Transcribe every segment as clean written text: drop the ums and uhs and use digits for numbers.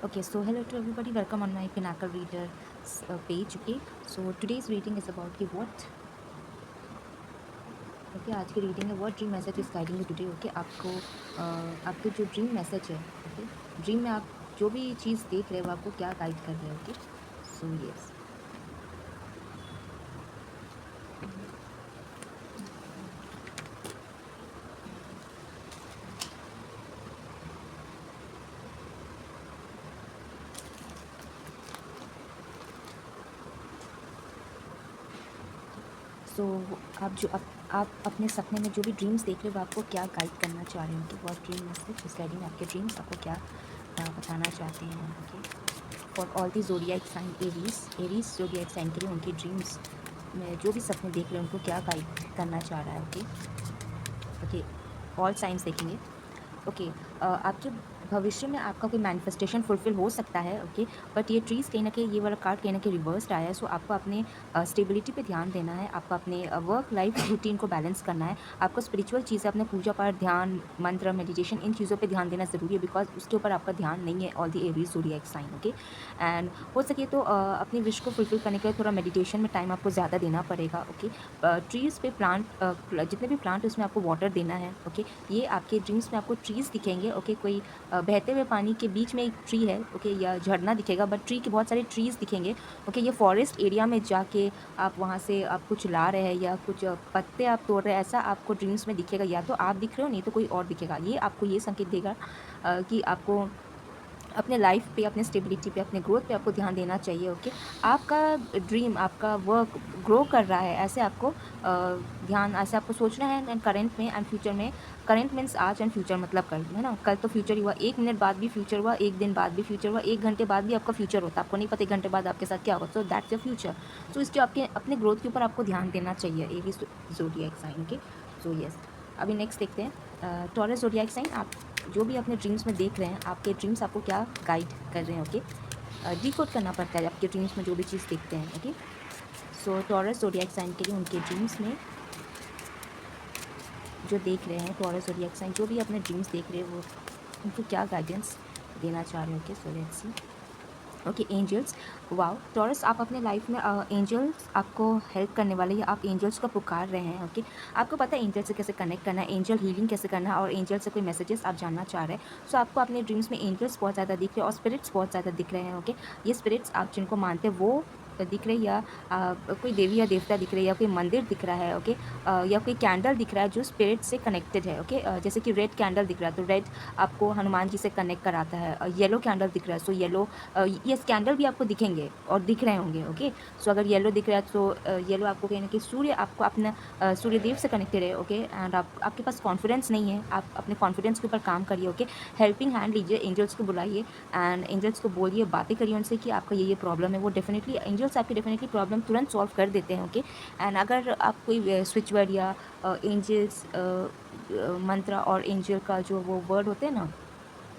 Okay, so hello to everybody. Welcome on my Pinnacle Reader page. Okay, so today's reading is about the what. Okay, आज की reading है what dream message is guiding you today. Okay, आपके जो dream message है, okay, dream में आप जो भी चीज़ देख रहे हो आपको क्या गाइड कर रहे हो. Okay, so yes. सो आप अपने सपने में जो भी ड्रीम्स देख रहे हो आपको क्या गाइड करना चाह रहे हो. Okay, what dream message is guiding. आपके ड्रीम्स आपको क्या बताना चाहते हैं. Okay, for all the zodiac sign Aries zodiac sign के लिए उनकी ड्रीम्स में जो भी सपने देख रहे हैं उनको क्या गाइड करना चाह रहा है. ओके, ऑल साइंस देखेंगे. ओके, आपके भविष्य में आपका कोई मैनिफेस्टेशन फुलफिल हो सकता है. ओके, बट ये ट्रीज़ कहीं ना कहीं, ये वाला कार्ड कहीं ना कहीं रिवर्स्ड आया है. सो आपको अपने स्टेबिलिटी पे ध्यान देना है. आपको अपने वर्क लाइफ रूटीन को बैलेंस करना है. आपको स्पिरिचुअल चीज़ें, अपने पूजा पाठ, ध्यान, मंत्र, मेडिटेशन, इन चीज़ों पे ध्यान देना ज़रूरी है. बिकॉज उसके ऊपर आपका ध्यान नहीं है. All the Aries zodiac sign. Okay, and हो सके तो अपनी विश को फुलफिल करने के लिए थोड़ा मेडिटेशन में टाइम आपको ज़्यादा देना पड़ेगा. ओके, ट्रीज़ पे जितने भी प्लांट उसमें आपको वाटर देना है. ओके, ये आपके ड्रीम्स में आपको ट्रीज़ दिखेंगे. ओके, कोई बहते हुए पानी के बीच में एक ट्री है. ओके, या झरना दिखेगा, बट ट्री के बहुत सारे ट्रीज़ दिखेंगे. ओके, ये फॉरेस्ट एरिया में जाके आप वहाँ से आप कुछ ला रहे हैं या कुछ पत्ते आप तोड़ रहे हैं, ऐसा आपको ड्रीम्स में दिखेगा. या तो आप दिख रहे हो, नहीं तो कोई और दिखेगा. ये आपको ये संकेत देगा कि आपको अपने लाइफ पे, अपने स्टेबिलिटी पे, अपने ग्रोथ पे आपको ध्यान देना चाहिए. ओके, आपका ड्रीम, आपका वर्क ग्रो कर रहा है, ऐसे आपको ऐसे आपको सोचना है. एंड करंट में एंड फ्यूचर में, करंट मीन्स आज एंड फ्यूचर मतलब कल, है ना. कल तो फ्यूचर हुआ, 1 मिनट बाद भी फ्यूचर हुआ, 1 दिन बाद भी फ्यूचर हुआ, 1 घंटे बाद भी आपका फ्यूचर होता है. आपको नहीं पता 1 घंटे बाद आपके साथ क्या होगा. So that's your future. So इसके आपके अपने ग्रोथ के ऊपर आपको ध्यान देना चाहिए. Aries zodiac sign. Okay, so yes. अभी नेक्स्ट देखते हैं टॉरस ज़ोडिएक साइन. आप जो भी अपने ड्रीम्स में देख रहे हैं, आपके ड्रीम्स आपको क्या गाइड कर रहे हैं. ओके, डिकोड करना पड़ता है आपके ड्रीम्स में जो भी चीज़ देखते हैं. ओके, सो टॉरस ज़ोडिएक साइन के लिए उनके ड्रीम्स में जो देख रहे हैं, टॉरस ज़ोडिएक साइन जो भी अपने ड्रीम्स देख रहे हैं वो उनको क्या गाइडेंस देना चाह रहे हैं. Okay, so let's see. Okay, angels. Wow, Taurus, आप अपने लाइफ में एंजल्स आपको हेल्प करने वाले, या आप एंजल्स को पुकार रहे हैं. ओके, आपको पता है एंजल से कैसे कनेक्ट करना है, एंजल हीलिंग कैसे करना है, और एंजल से कोई मैसेजेस आप जानना चाह रहे हैं. सो आपको अपने ड्रीम्स में एंजल्स बहुत ज़्यादा दिख रहे हैं और स्पिरिट्स बहुत ज़्यादा दिख रहे हैं. ओके, ये स्पिरिट्स आप जिनको मानते हैं वो दिख रहे, या कोई देवी या देवता दिख रहे हैं, या कोई मंदिर दिख रहा है. ओके, या कोई कैंडल दिख रहा है जो स्पिरिट से कनेक्टेड है. ओके, जैसे कि रेड कैंडल दिख रहा है तो रेड आपको हनुमान जी से कनेक्ट कराता है. येलो कैंडल दिख रहा है, सो येलो, ये कैंडल भी आपको दिखेंगे और दिख रहे होंगे. ओके, सो अगर येलो दिख रहा है तो येलो आपको कहीं ना कहीं सूर्य, आपको अपना सूर्यदेव से कनेक्टेड है. ओके, एंड आपके पास कॉन्फिडेंस नहीं है, आप अपने कॉन्फिडेंस के ऊपर काम करिए. ओके, हेल्पिंग हैंड लीजिए, एंजल्स को बुलाइए एंड एंजल्स को बोलिए, बातें करिए उनसे कि आपका ये प्रॉब्लम है. वो डेफिनेटली एंजल्स आपकी डेफिनेटली प्रॉब्लम तुरंत सॉल्व कर देते हैं. ओके, एंड अगर आप कोई स्विच वर्ड या एंजल्स मंत्र और एंजल का जो वो वर्ड होते हैं ना,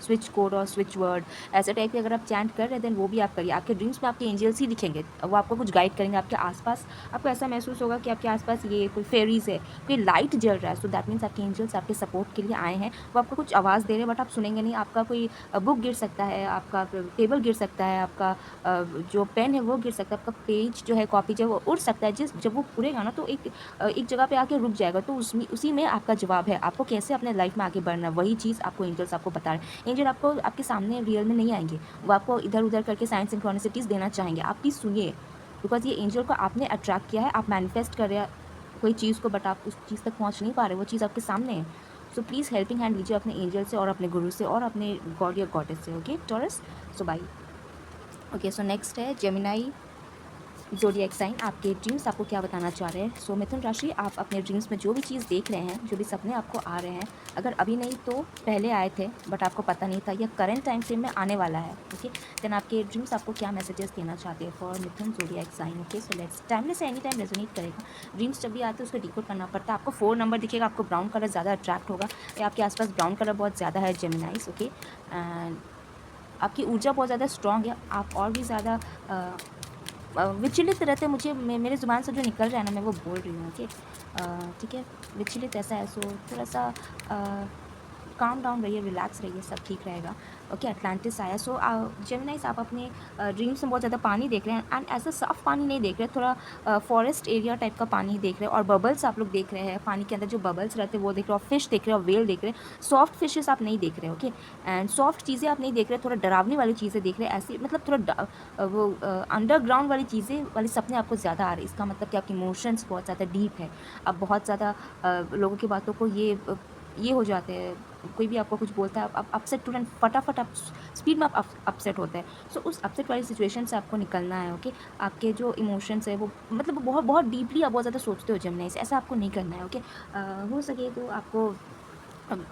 स्विच कोड और स्विच वर्ड, ऐसे टाइप के अगर आप चैंट कर रहे हैं देन वो भी आप करिए. आपके ड्रीम्स में आपके एंजल्स ही दिखेंगे, वो आपको कुछ गाइड करेंगे. आपके आसपास आपको ऐसा महसूस होगा कि आपके आसपास ये कोई फेरीज है, कोई लाइट जल रहा है. सो दैट मीन्स आपके एंजल्स आपके सपोर्ट के लिए आए हैं. वो आपको कुछ आवाज़ दे रहे हैं बट आप सुनेंगे नहीं. आपका कोई बुक गिर सकता है, आपका टेबल गिर सकता है, आपका जो पेन है वो गिर सकता है, आपका पेज जो है, कॉपी जो है वो उड़ सकता है. जब वो उड़ेगा ना तो एक जगह पे आके रुक जाएगा. तो उसी में आपका जवाब है, आपको कैसे अपने लाइफ में आगे बढ़ना है. वही चीज़ आपको एंजल्स आपको बता रहे हैं. एंजल आपको आपके सामने रियल में नहीं आएंगे, वो आपको इधर उधर करके साइंस सिंक्रोनिसिटीज़ देना चाहेंगे. आप प्लीज़ सुनिए, बिकॉज ये एंजल को आपने अट्रैक्ट किया है. आप मैनिफेस्ट कर रहे हैं कोई चीज़ को बट आप उस चीज़ तक पहुंच नहीं पा रहे, वो चीज़ आपके सामने है. सो प्लीज़ हेल्पिंग हैंड लीजिए अपने एंजल से और अपने गुरु से और अपने गॉड या गॉडेस से. ओके टॉरस, सो बाय. ओके, सो नेक्स्ट है जेमिनाई ज़ोडिएक साइन. आपके ड्रीम्स आपको क्या बताना चाह रहे हैं. सो मिथुन राशि, आप अपने ड्रीम्स में जो भी चीज़ देख रहे हैं, जो भी सपने आपको आ रहे हैं, अगर अभी नहीं तो पहले आए थे बट आपको पता नहीं था, या करंट टाइम फ्रेम में आने वाला है. ओके, देन आपके ड्रीम्स आपको क्या मैसेजेस देना चाहते हैं for Mithun zodiac sign. Okay, so let's, timeless any time resonate करेगा. ड्रीम्स जब भी आते हैं उसको डिकोड करना पड़ता है. आपको 4 नंबर दिखेगा, आपको ब्राउन कलर ज़्यादा अट्रैक्ट होगा, या आपके आसपास ब्राउन कलर बहुत ज़्यादा है जेमिनाइज. ओके, एंड आपकी ऊर्जा बहुत ज़्यादा स्ट्रॉन्ग है. आप और भी ज़्यादा विचलित रहते, मुझे मेरे ज़ुबान से जो निकल रहा है ना मैं वो बोल रही हूँ. ओके, ठीक है, विचलित ऐसा है. सो थोड़ा सा काम डाउन रहिए, रिलैक्स रहिए, सब ठीक रहेगा। ओके, अटलांटिस आया। सो जेमिनाइज आप अपने ड्रीम्स में बहुत ज़्यादा पानी देख रहे हैं, एंड ऐसा साफ पानी नहीं देख रहे, थोड़ा फॉरेस्ट एरिया टाइप का पानी देख रहे हैं, और बबल्स आप लोग देख रहे हैं, पानी के अंदर जो बबल्स रहते हैं वो देख रहे हो, फिश देख रहे हो, वेल देख रहे हैं। सॉफ्ट फिशेस आप नहीं देख रहे, ओके, एंड सॉफ्ट चीज़ें आप नहीं देख रहे, थोड़ा डरावनी वाली चीज़ें देख रहे हैं, ऐसी मतलब थोड़ा वो अंडरग्राउंड वाली चीज़ें वाले सपने आपको ज़्यादा आ रहे हैं। इसका मतलब कि आपके इमोशंस बहुत ज़्यादा डीप है, आप बहुत ज़्यादा लोगों की बातों को ये हो जाते हैं, कोई भी आपको कुछ बोलता है आप अपसेट, तुरंत फटाफट आप स्पीड में आप अपसेट होते हैं। सो उस अपसेट वाली सिचुएशन से आपको निकलना है, ओके। आपके जो इमोशंस है वो मतलब बहुत बहुत डीपली आप बहुत ज़्यादा सोचते हो जेमिनी, ऐसा आपको नहीं करना है, ओके। हो सके तो आपको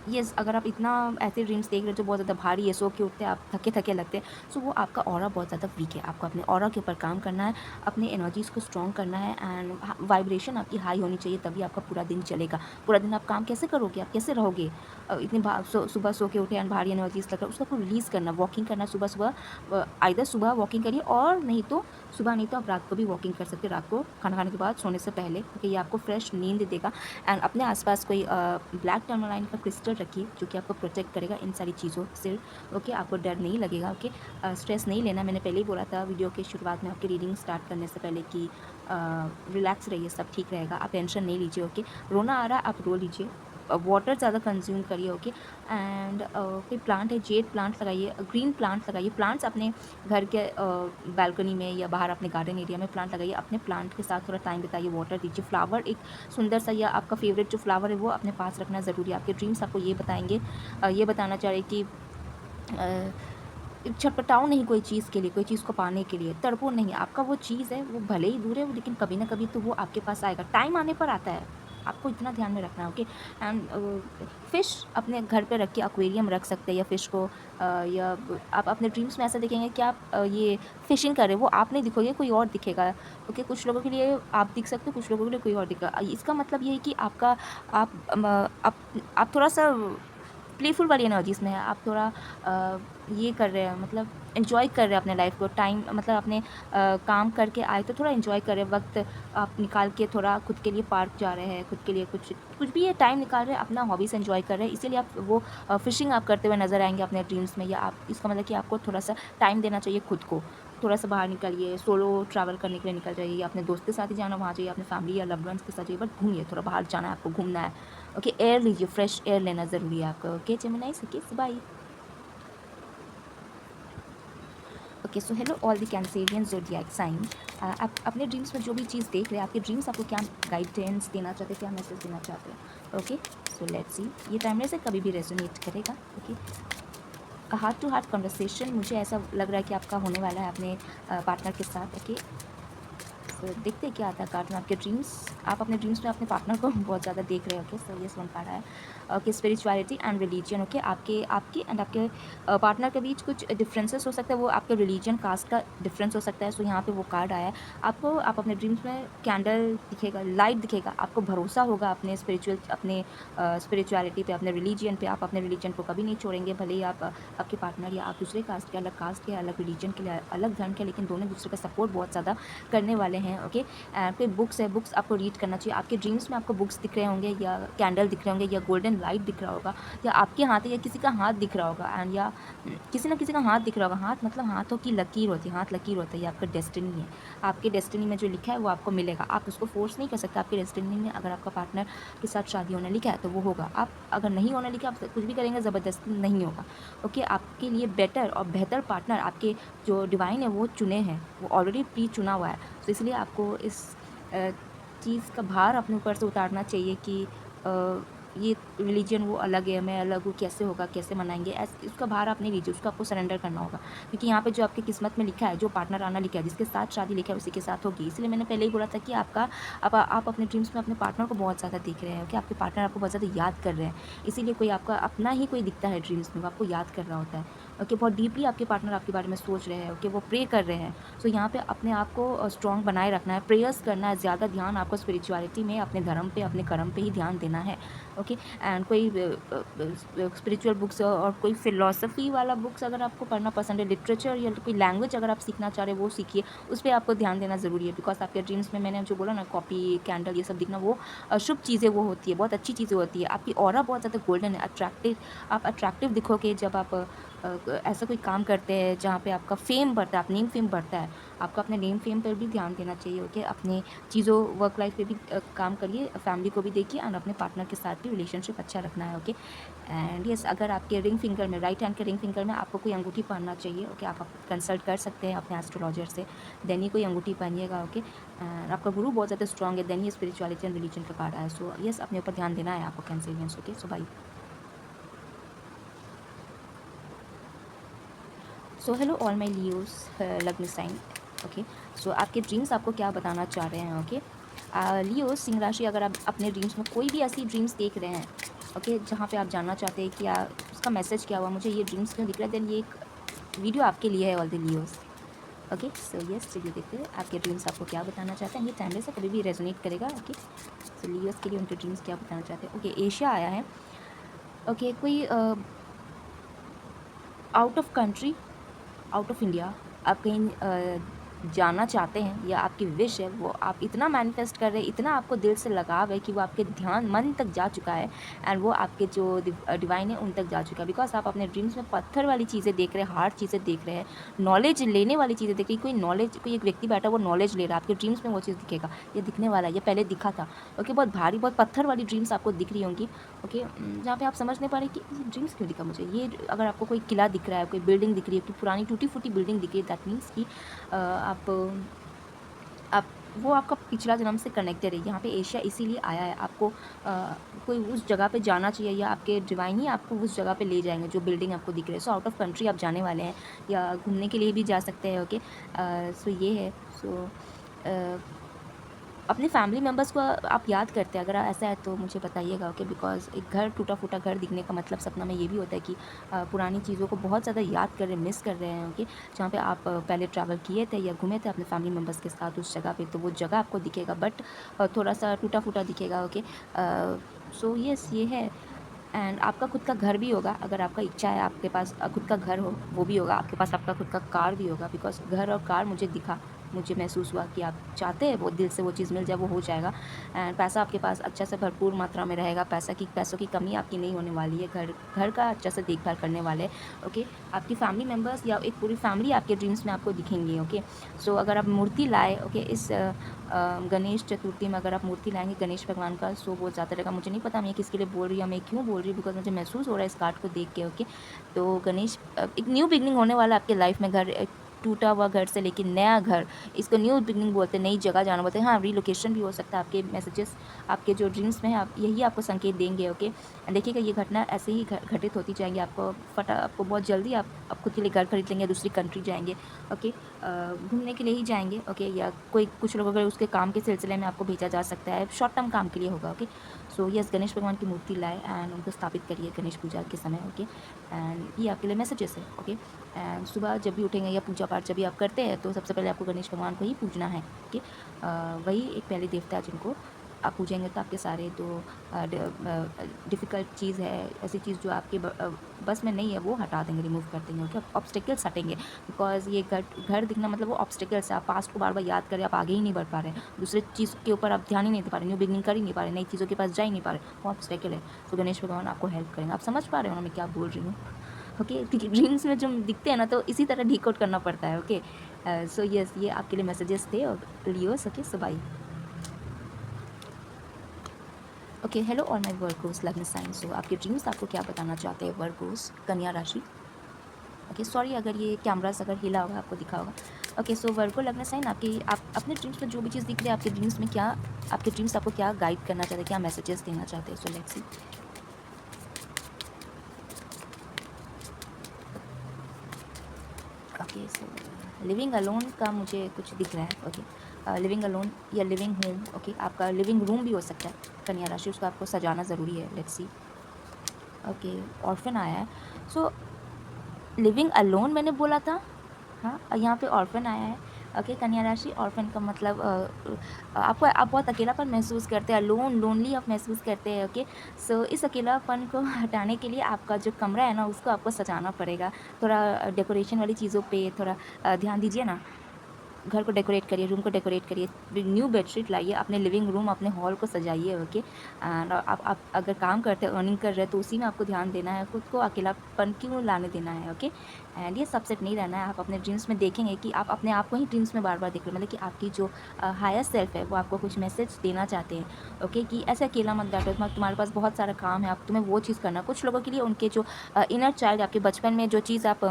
ये अगर आप इतना ऐसे ड्रीम्स देख रहे हो जो बहुत ज़्यादा भारी है, सो के उठते हैं आप थके थके लगते हैं, सो वो आपका ऑरा बहुत ज़्यादा वीक है। आपको अपने ऑरा के ऊपर काम करना है, अपने एनर्जीज़ को स्ट्रॉन्ग करना है, एंड वाइब्रेशन आपकी हाई होनी चाहिए, तभी आपका पूरा दिन चलेगा। पूरा दिन आप काम कैसे करोगे, आप कैसे रहोगे? इतनी सुबह सो के उठे एंड भारी एनर्जीज लग रहा है, उसको आपको रिलीज़ करना, वॉकिंग करना सुबह सुबह, आइदर सुबह वॉकिंग करिए, और नहीं तो सुबह नहीं तो आप रात को भी वॉकिंग कर सकते हैं, रात को खाना खाने के बाद सोने से पहले, क्योंकि ये आपको फ्रेश नींद देगा। एंड अपने आसपास कोई ब्लैक टर्मोलाइन का क्रिस्टल रखिए जो कि आपको प्रोटेक्ट करेगा इन सारी चीज़ों से, ओके। आपको डर नहीं लगेगा, ओके। स्ट्रेस नहीं लेना, मैंने पहले ही बोला था वीडियो के शुरुआत में आपकी रीडिंग स्टार्ट करने से पहले कि रिलैक्स रहिए, सब ठीक रहेगा, आप टेंशन नहीं लीजिए, ओके। रोना आ रहा है, आप रो लीजिए, वाटर ज़्यादा कंज्यूम करिए, ओके। एंड कोई प्लांट है, जेड प्लांट लगाइए, ग्रीन प्लांट लगाइए, प्लांट्स अपने घर के बालकनी में या बाहर अपने गार्डन एरिया में प्लांट लगाइए, अपने प्लांट के साथ थोड़ा टाइम बिताइए, वाटर दीजिए, फ्लावर एक सुंदर सा या आपका फेवरेट जो फ्लावर है वो अपने पास रखना ज़रूरी है। आपके ड्रीम्स आपको ये बताएंगे, ये बताना चाह रहे कि छटपटाओ नहीं कोई चीज़ के लिए, कोई चीज़ को पाने के लिए तड़पो नहीं, आपका वो चीज़ है वो भले ही दूर है, लेकिन कभी ना कभी तो वो आपके पास आएगा, टाइम आने पर आता है, आपको इतना ध्यान में रखना है, ओके। एंड फ़िश अपने घर पे रख के एक्वेरियम रख सकते हैं, या फ़िश को या आप अपने ड्रीम्स में ऐसा देखेंगे कि आप ये फ़िशिंग कर रहे हो, वो आप नहीं दिखोगे, कोई और दिखेगा, ओके। कुछ लोगों के लिए आप दिख सकते हो, कुछ लोगों के लिए कोई और दिखेगा। इसका मतलब ये है कि आपका आप थोड़ा-सा प्लेफुल वाली एनर्जीज़ में है, आप थोड़ा ये कर रहे हैं, मतलब एन्जॉय कर रहे हैं अपने लाइफ को, टाइम मतलब अपने काम करके आए तो थोड़ा एन्जॉय कर रहे हैं, वक्त आप निकाल के थोड़ा खुद के लिए पार्क जा रहे हैं, खुद के लिए कुछ कुछ भी ये टाइम निकाल रहे हैं, अपना हॉबीज़ एन्जॉय कर रहे हैं, इसीलिए आप वो फ़िशिंग आप करते हुए नज़र आएंगे अपने ड्रीम्स में, या आप इसका मतलब कि आपको थोड़ा सा टाइम देना चाहिए खुद को, थोड़ा सा बाहर निकलिए, सोलो ट्रैवल करने के लिए निकल जाइए, या अपने दोस्त के साथ ही जाना, वहाँ जाइए, अपने फैमिली या लव्ड वंस के साथ जाइए, बट घूमिए, थोड़ा बाहर जाना है आपको, घूमना है, ओके। एयर लीजिए, फ्रेश एयर लेना ज़रूरी है आपको, okay Geminis, okay bye. Okay, so hello all the Cancerian zodiac sign. आप अपने ड्रीम्स में जो भी चीज़ देख रहे हैं, आपके ड्रीम्स आपको क्या गाइडेंस देना चाहते हैं, क्या मैसेज देना चाहते हैं, ओके। सो लेट्स सी, ये टाइमर से कभी भी रेजोनेट करेगा, okay. Heart to heart conversation, मुझे ऐसा लग रहा है कि आपका होने वाला है अपने पार्टनर के साथ, ओके। तो देखते हैं क्या आता है कार्ड में, आपके ड्रीम्स, आप अपने ड्रीम्स में अपने पार्टनर को बहुत ज़्यादा देख रहे हो, okay. So yes one card है, okay. Spirituality and religion, okay. आपके एंड आपके पार्टनर के बीच कुछ डिफरेंसेस हो सकता है, वो आपके रिलीजन कास्ट का डिफरेंस हो सकता है, सो यहाँ पे वो कार्ड आया है आपको। आप अपने ड्रीम्स में कैंडल दिखेगा, लाइट दिखेगा, आपको भरोसा होगा अपने स्पिरिचुअलिटी पे, अपने रिलीजन पे, आप अपने रिलीजन को कभी नहीं छोड़ेंगे, भले ही आपके पार्टनर या आप दूसरे कास्ट के अलग रिलीजन के लिए अलग धर्म के, लेकिन दोनों दूसरे का सपोर्ट बहुत ज़्यादा करने वाले हैं, ओके। कोई बुक्स है, बुक्स आपको रीड करना चाहिए, आपके ड्रीम्स में आपको बुक्स दिख रहे होंगे, या कैंडल दिख रहे होंगे, या गोल्डन लाइट दिख रहा होगा, या आपके हाथ या किसी का हाथ दिख रहा होगा, एंड या किसी ना किसी का हाथ दिख रहा होगा। हाथ मतलब हाथों की लकीर होती है, हाथ लकीर होता है, ये आपका डेस्टिनी है, आपके डेस्टिनी में जो लिखा है वो आपको मिलेगा, आप उसको फोर्स नहीं कर सकते। आपके डेस्टिनी में अगर आपका पार्टनर के साथ शादी होने लिखा है तो वो होगा, आप अगर नहीं होने लिखा, आप कुछ भी करेंगे ज़बरदस्ती नहीं होगा, ओके। आपके लिए बेटर और बेहतर पार्टनर आपके जो डिवाइन है वो चुने हैं, वो ऑलरेडी प्री चुना हुआ है, तो इसलिए आपको इस चीज़ का भार अपने ऊपर से उतारना चाहिए कि ये रिलीजन वो अलग है, मैं अलग हूँ, कैसे होगा, कैसे मनाएंगे, ऐसे उसका भार आप नहीं लीजिए, उसको आपको सरेंडर करना होगा, क्योंकि यहाँ पे जो आपकी किस्मत में लिखा है, जो पार्टनर आना लिखा है, जिसके साथ शादी लिखा है उसी के साथ होगी। इसलिए मैंने पहले ही बोला था कि आप अपने ड्रीम्स में अपने पार्टनर को बहुत ज़्यादा देख रहे हैं, कि आपके पार्टनर आपको बहुत ज़्यादा याद कर रहे हैं, इसीलिए कोई आपका अपना ही कोई दिखता है ड्रीम्स में, वो आपको याद कर रहा होता है, ओके, बहुत डीपली आपके पार्टनर आपके बारे में सोच रहे हैं, ओके, वो प्रे कर रहे हैं। सो यहाँ पे अपने आप को स्ट्रॉन्ग बनाए रखना है, प्रेयर्स करना है, ज़्यादा ध्यान आपको स्पिरिचुअलिटी में, अपने धर्म पे, अपने कर्म पे ही ध्यान देना है। ओके, एंड कोई स्पिरिचुअल बुक्स और कोई फ़िलॉसफ़ी वाला बुक्स अगर आपको पढ़ना पसंद है, लिटरेचर या कोई लैंग्वेज अगर आप सीखना चाह रहे हैं वो सीखिए, उस पे आपको ध्यान देना ज़रूरी है। बिकॉज़ आपके ड्रीम्स में मैंने जो बोला ना, कॉपी, कैंडल, ये सब दिखना, वो शुभ चीज़ें वो होती है, बहुत अच्छी चीज़ें होती है। आपकी ऑरा बहुत ज़्यादा गोल्डन है, अट्रैक्टिव, आप अट्रैक्टिव दिखोगे जब आप ऐसा कोई काम करते हैं जहाँ पे आपका फ़ेम बढ़ता है, आप नेम फ़ेम बढ़ता है। आपको अपने नेम फ़ेम पर भी ध्यान देना चाहिए, ओके? अपने चीज़ों, वर्क लाइफ़ पे भी काम करिए, फैमिली को भी देखिए एंड अपने पार्टनर के साथ भी रिलेशनशिप अच्छा रखना है, ओके? एंड यस, अगर आपके रिंग फिंगर में, राइट हैंड के रिंग फिंगर में आपको कोई अंगूठी पहनना चाहिए, ओके? आप कंसल्ट कर सकते हैं अपने एस्ट्रोलॉजर से, देन ही कोई अंगूठी पहनिएगा, ओके? एंड आपका गुरु बहुत ज़्यादा स्ट्रॉन्ग है, देन ही स्पिरिचुअलिटी एंड रिलीजन का कार्ड है। सो यस, अपने ऊपर ध्यान देना है आपको, Cancerians, okay? So bye. So hello all my Leos, लग्न साइन, ओके? सो आपके ड्रीम्स आपको क्या बताना चाह रहे हैं, ओके? लियो सिंह राशि, अगर आप अपने ड्रीम्स में कोई भी ऐसी ड्रीम्स देख रहे हैं, ओके, जहाँ पे आप जानना चाहते हैं कि उसका मैसेज क्या हुआ, मुझे ये ड्रीम्स क्यों दिख रहा है, देन ये एक वीडियो आपके लिए है, all the Leos, okay? So yes, चलिए देखते हैं आपके ड्रीम्स आपको क्या बताना चाहते हैं। ये टाइमलेस है, कभी भी रेजोनेट करेगा, ओके? सो लियोस के लिए उनके ड्रीम्स क्या बताना चाहते हैं, ओके? एशिया आया है, ओके? कोई out of country, out of India आप कहीं जाना चाहते हैं, या आपकी विश है, वो आप इतना मैनिफेस्ट कर रहे हैं, इतना आपको दिल से लगाव है कि वो आपके ध्यान मन तक जा चुका है, एंड वो आपके जो डिवाइन है उन तक जा चुका है। बिकॉज आप अपने ड्रीम्स में पत्थर वाली चीज़ें देख रहे हैं, हार्ड चीज़ें देख रहे हैं, नॉलेज लेने वाली चीज़ें देख रहे हैं। कोई नॉलेज, कोई एक व्यक्ति बैठा वो नॉलेज ले रहा है, आपके ड्रीम्स में वो चीज़ दिखेगा, ये दिखने वाला है, ये पहले दिखा था, ओके? बहुत भारी, बहुत पत्थर वाली ड्रीम्स आपको दिख रही होंगी, ओके? जहाँ पे आप समझ नहीं पा रहे कि ये ड्रीम्स क्यों दिखा मुझे। ये अगर आपको कोई किला दिख रहा है, कोई बिल्डिंग दिख रही है, कोई पुरानी टूटी फूटी बिल्डिंग दिख रही है, दैट मीन्स कि आप वो आपका पिछला जन्म से कनेक्टेड है। यहाँ पे एशिया इसीलिए आया है, आपको कोई उस जगह पे जाना चाहिए, या आपके डिवाइन ही आपको उस जगह पे ले जाएंगे जो बिल्डिंग आपको दिख रही है। सो आउट ऑफ कंट्री आप जाने वाले हैं, या घूमने के लिए भी जा सकते हैं, ओके? सो ये है। सो अपने फैमिली मेम्बर्स को आप याद करते हैं, अगर ऐसा है तो मुझे बताइएगा, ओके? बिकॉज़ एक घर, टूटा फूटा घर दिखने का मतलब सपना में ये भी होता है कि पुरानी चीज़ों को बहुत ज़्यादा याद कर रहे हैं, मिस कर रहे हैं, ओके? जहाँ पे आप पहले ट्रैवल किए थे या घूमे थे अपने फैमिली मेम्बर्स के साथ उस जगह पे, तो वो जगह आपको दिखेगा, बट थोड़ा सा टूटा फूटा दिखेगा, ओके? सो यस, ये है। एंड आपका खुद का घर भी होगा, अगर आपका इच्छा है आपके पास खुद का घर हो, वो भी होगा आपके पास, आपका खुद का कार भी होगा। बिकॉज घर और कार मुझे दिखा, मुझे महसूस हुआ कि आप चाहते हैं वो दिल से वो चीज़ मिल जाए, वो हो जाएगा। एंड पैसा आपके पास अच्छा से भरपूर मात्रा में रहेगा, पैसों की कमी आपकी नहीं होने वाली है, घर घर का अच्छा से देखभाल करने वाले, ओके? आपकी फैमिली मेम्बर्स या एक पूरी फैमिली आपके ड्रीम्स में आपको दिखेंगी, ओके? सो अगर आप मूर्ति लाए, ओके, इस गणेश चतुर्थी में अगर आप मूर्ति लाएंगे गणेश भगवान का, सो वो ज़्यादा रहेगा। मुझे नहीं पता मैं किसके लिए बोल रही हूँ, मैं क्यों बोल रही हूँ, बिकॉज मुझे महसूस हो रहा है इस कार्ड को देख के, ओके? तो गणेश, एक न्यू बिगनिंग होने वाला आपके लाइफ में, घर, एक टूटा हुआ घर से लेकिन नया घर, इसको न्यू बिगनिंग बोलते हैं, नई जगह जाना बोलते हैं। हाँ, रीलोकेशन भी हो सकता है। आपके मैसेजेस, आपके जो ड्रीम्स में है, आप यही आपको संकेत देंगे, ओके? देखिएगा ये घटना ऐसे ही घटित होती जाएंगी, आपको बहुत जल्दी आप खुद के लिए घर खरीद लेंगे, दूसरी कंट्री जाएंगे, ओके? घूमने के लिए ही जाएंगे, ओके? या कोई कुछ लोग अगर उसके काम के सिलसिले में आपको भेजा जा सकता है, शॉर्ट टर्म काम के लिए होगा, ओके? सो यस, गणेश भगवान की मूर्ति लाए एंड उनको स्थापित करिए गणेश पूजा के समय, ओके? एंड ये आपके लिए मैसेजेस है, ओके? एंड सुबह जब भी उठेंगे या पूजा पाठ जब भी आप करते हैं, तो सबसे पहले आपको गणेश भगवान को ही पूजना है, ओके? वही एक पहले देवता है जिनको आप पूजेंगे तो आपके सारे जो डिफ़िकल्ट चीज़ है, ऐसी चीज़ जो आपके बस में नहीं है, वो हटा देंगे, रिमूव कर देंगे, ओके? ऑब्स्टेकल्स हटेंगे। बिकॉज़ ये घर घर दिखना मतलब वो ऑब्स्टेकल्स है, आप पास्ट को बार बार याद करें, आप आगे ही नहीं बढ़ पा रहे हैं, दूसरे चीज़ के ऊपर आप ध्यान ही नहीं दे पा रहे, न्यू बिगनिंग कर ही नहीं पा रहे, नई चीज़ों के पास जा ही नहीं पा रहे, वो ऑब्स्टेकल है। तो गणेश भगवान आपको हेल्प करेंगे। आप समझ पा रहे हो ना मैं क्या बोल रही हूँ? ओके? ठीक है, ड्रीम्स में जो दिखते हैं ना, तो इसी तरह डिकोड करना पड़ता है, ओके? सो यस, ये आपके लिए मैसेजेस थे, और Leos, okay? So bye. Okay, hello all my Virgos lagna sign. सो आपके ड्रीम्स आपको क्या बताना चाहते हैं, वर्गोस, कन्या राशि? ओके, सॉरी अगर ये कैमरास अगर हिला होगा, आपको दिखा होगा। ओके, सो वर्गो लग्न साइन, आप अपने ड्रीम्स में जो भी चीज़ दिख रही है, आपके ड्रीम्स में क्या, आपके ड्रीम्स आपको क्या गाइड करना चाहते हैं, क्या मैसेजेस देना चाहते हैं? सो let's see. Okay, so living alone का मुझे कुछ दिख रहा है, ओके? लिविंग अलोन या लिविंग होम, ओके? आपका लिविंग रूम भी हो सकता है, कन्या राशि, उसको आपको सजाना ज़रूरी है। Let's see. ओके, ऑर्फन आया है। सो लिविंग अलोन मैंने बोला था। हाँ, यहाँ पे ऑर्फन आया है। ओके, कन्या राशि ऑर्फन का मतलब आपको आप बहुत अकेलापन महसूस करते हैं, लोनली आप महसूस करते हैं। ओके, सो इस अकेलापन को हटाने के लिए आपका जो कमरा है ना, उसको आपको सजाना पड़ेगा। थोड़ा डेकोरेशन वाली चीज़ों पे थोड़ा ध्यान दीजिए ना। घर को डेकोरेट करिए, रूम को डेकोरेट करिए, न्यू बेडशीट लाइए, अपने लिविंग रूम, अपने हॉल को सजाइए। ओके, एंड आप अगर काम करते हैं, अर्निंग कर रहे हैं, तो उसी में आपको ध्यान देना है, खुद को अकेलापन क्यों लाने देना है। ओके, एंड ये सबसेट नहीं रहना है। आप अपने ड्रीम्स में देखेंगे कि आप अपने आप को ही ड्रीम्स में बार बार देख रहे हैं, मतलब कि आपकी जो हायर सेल्फ है वो आपको कुछ मैसेज देना चाहते हैं। ओके, कि ऐसे अकेला मत बैठो, तुम्हारे पास बहुत सारा काम है, आप तुम्हें वो चीज़ करना। कुछ लोगों के लिए उनके जो इनर चाइल्ड, आपके बचपन में जो चीज़ आप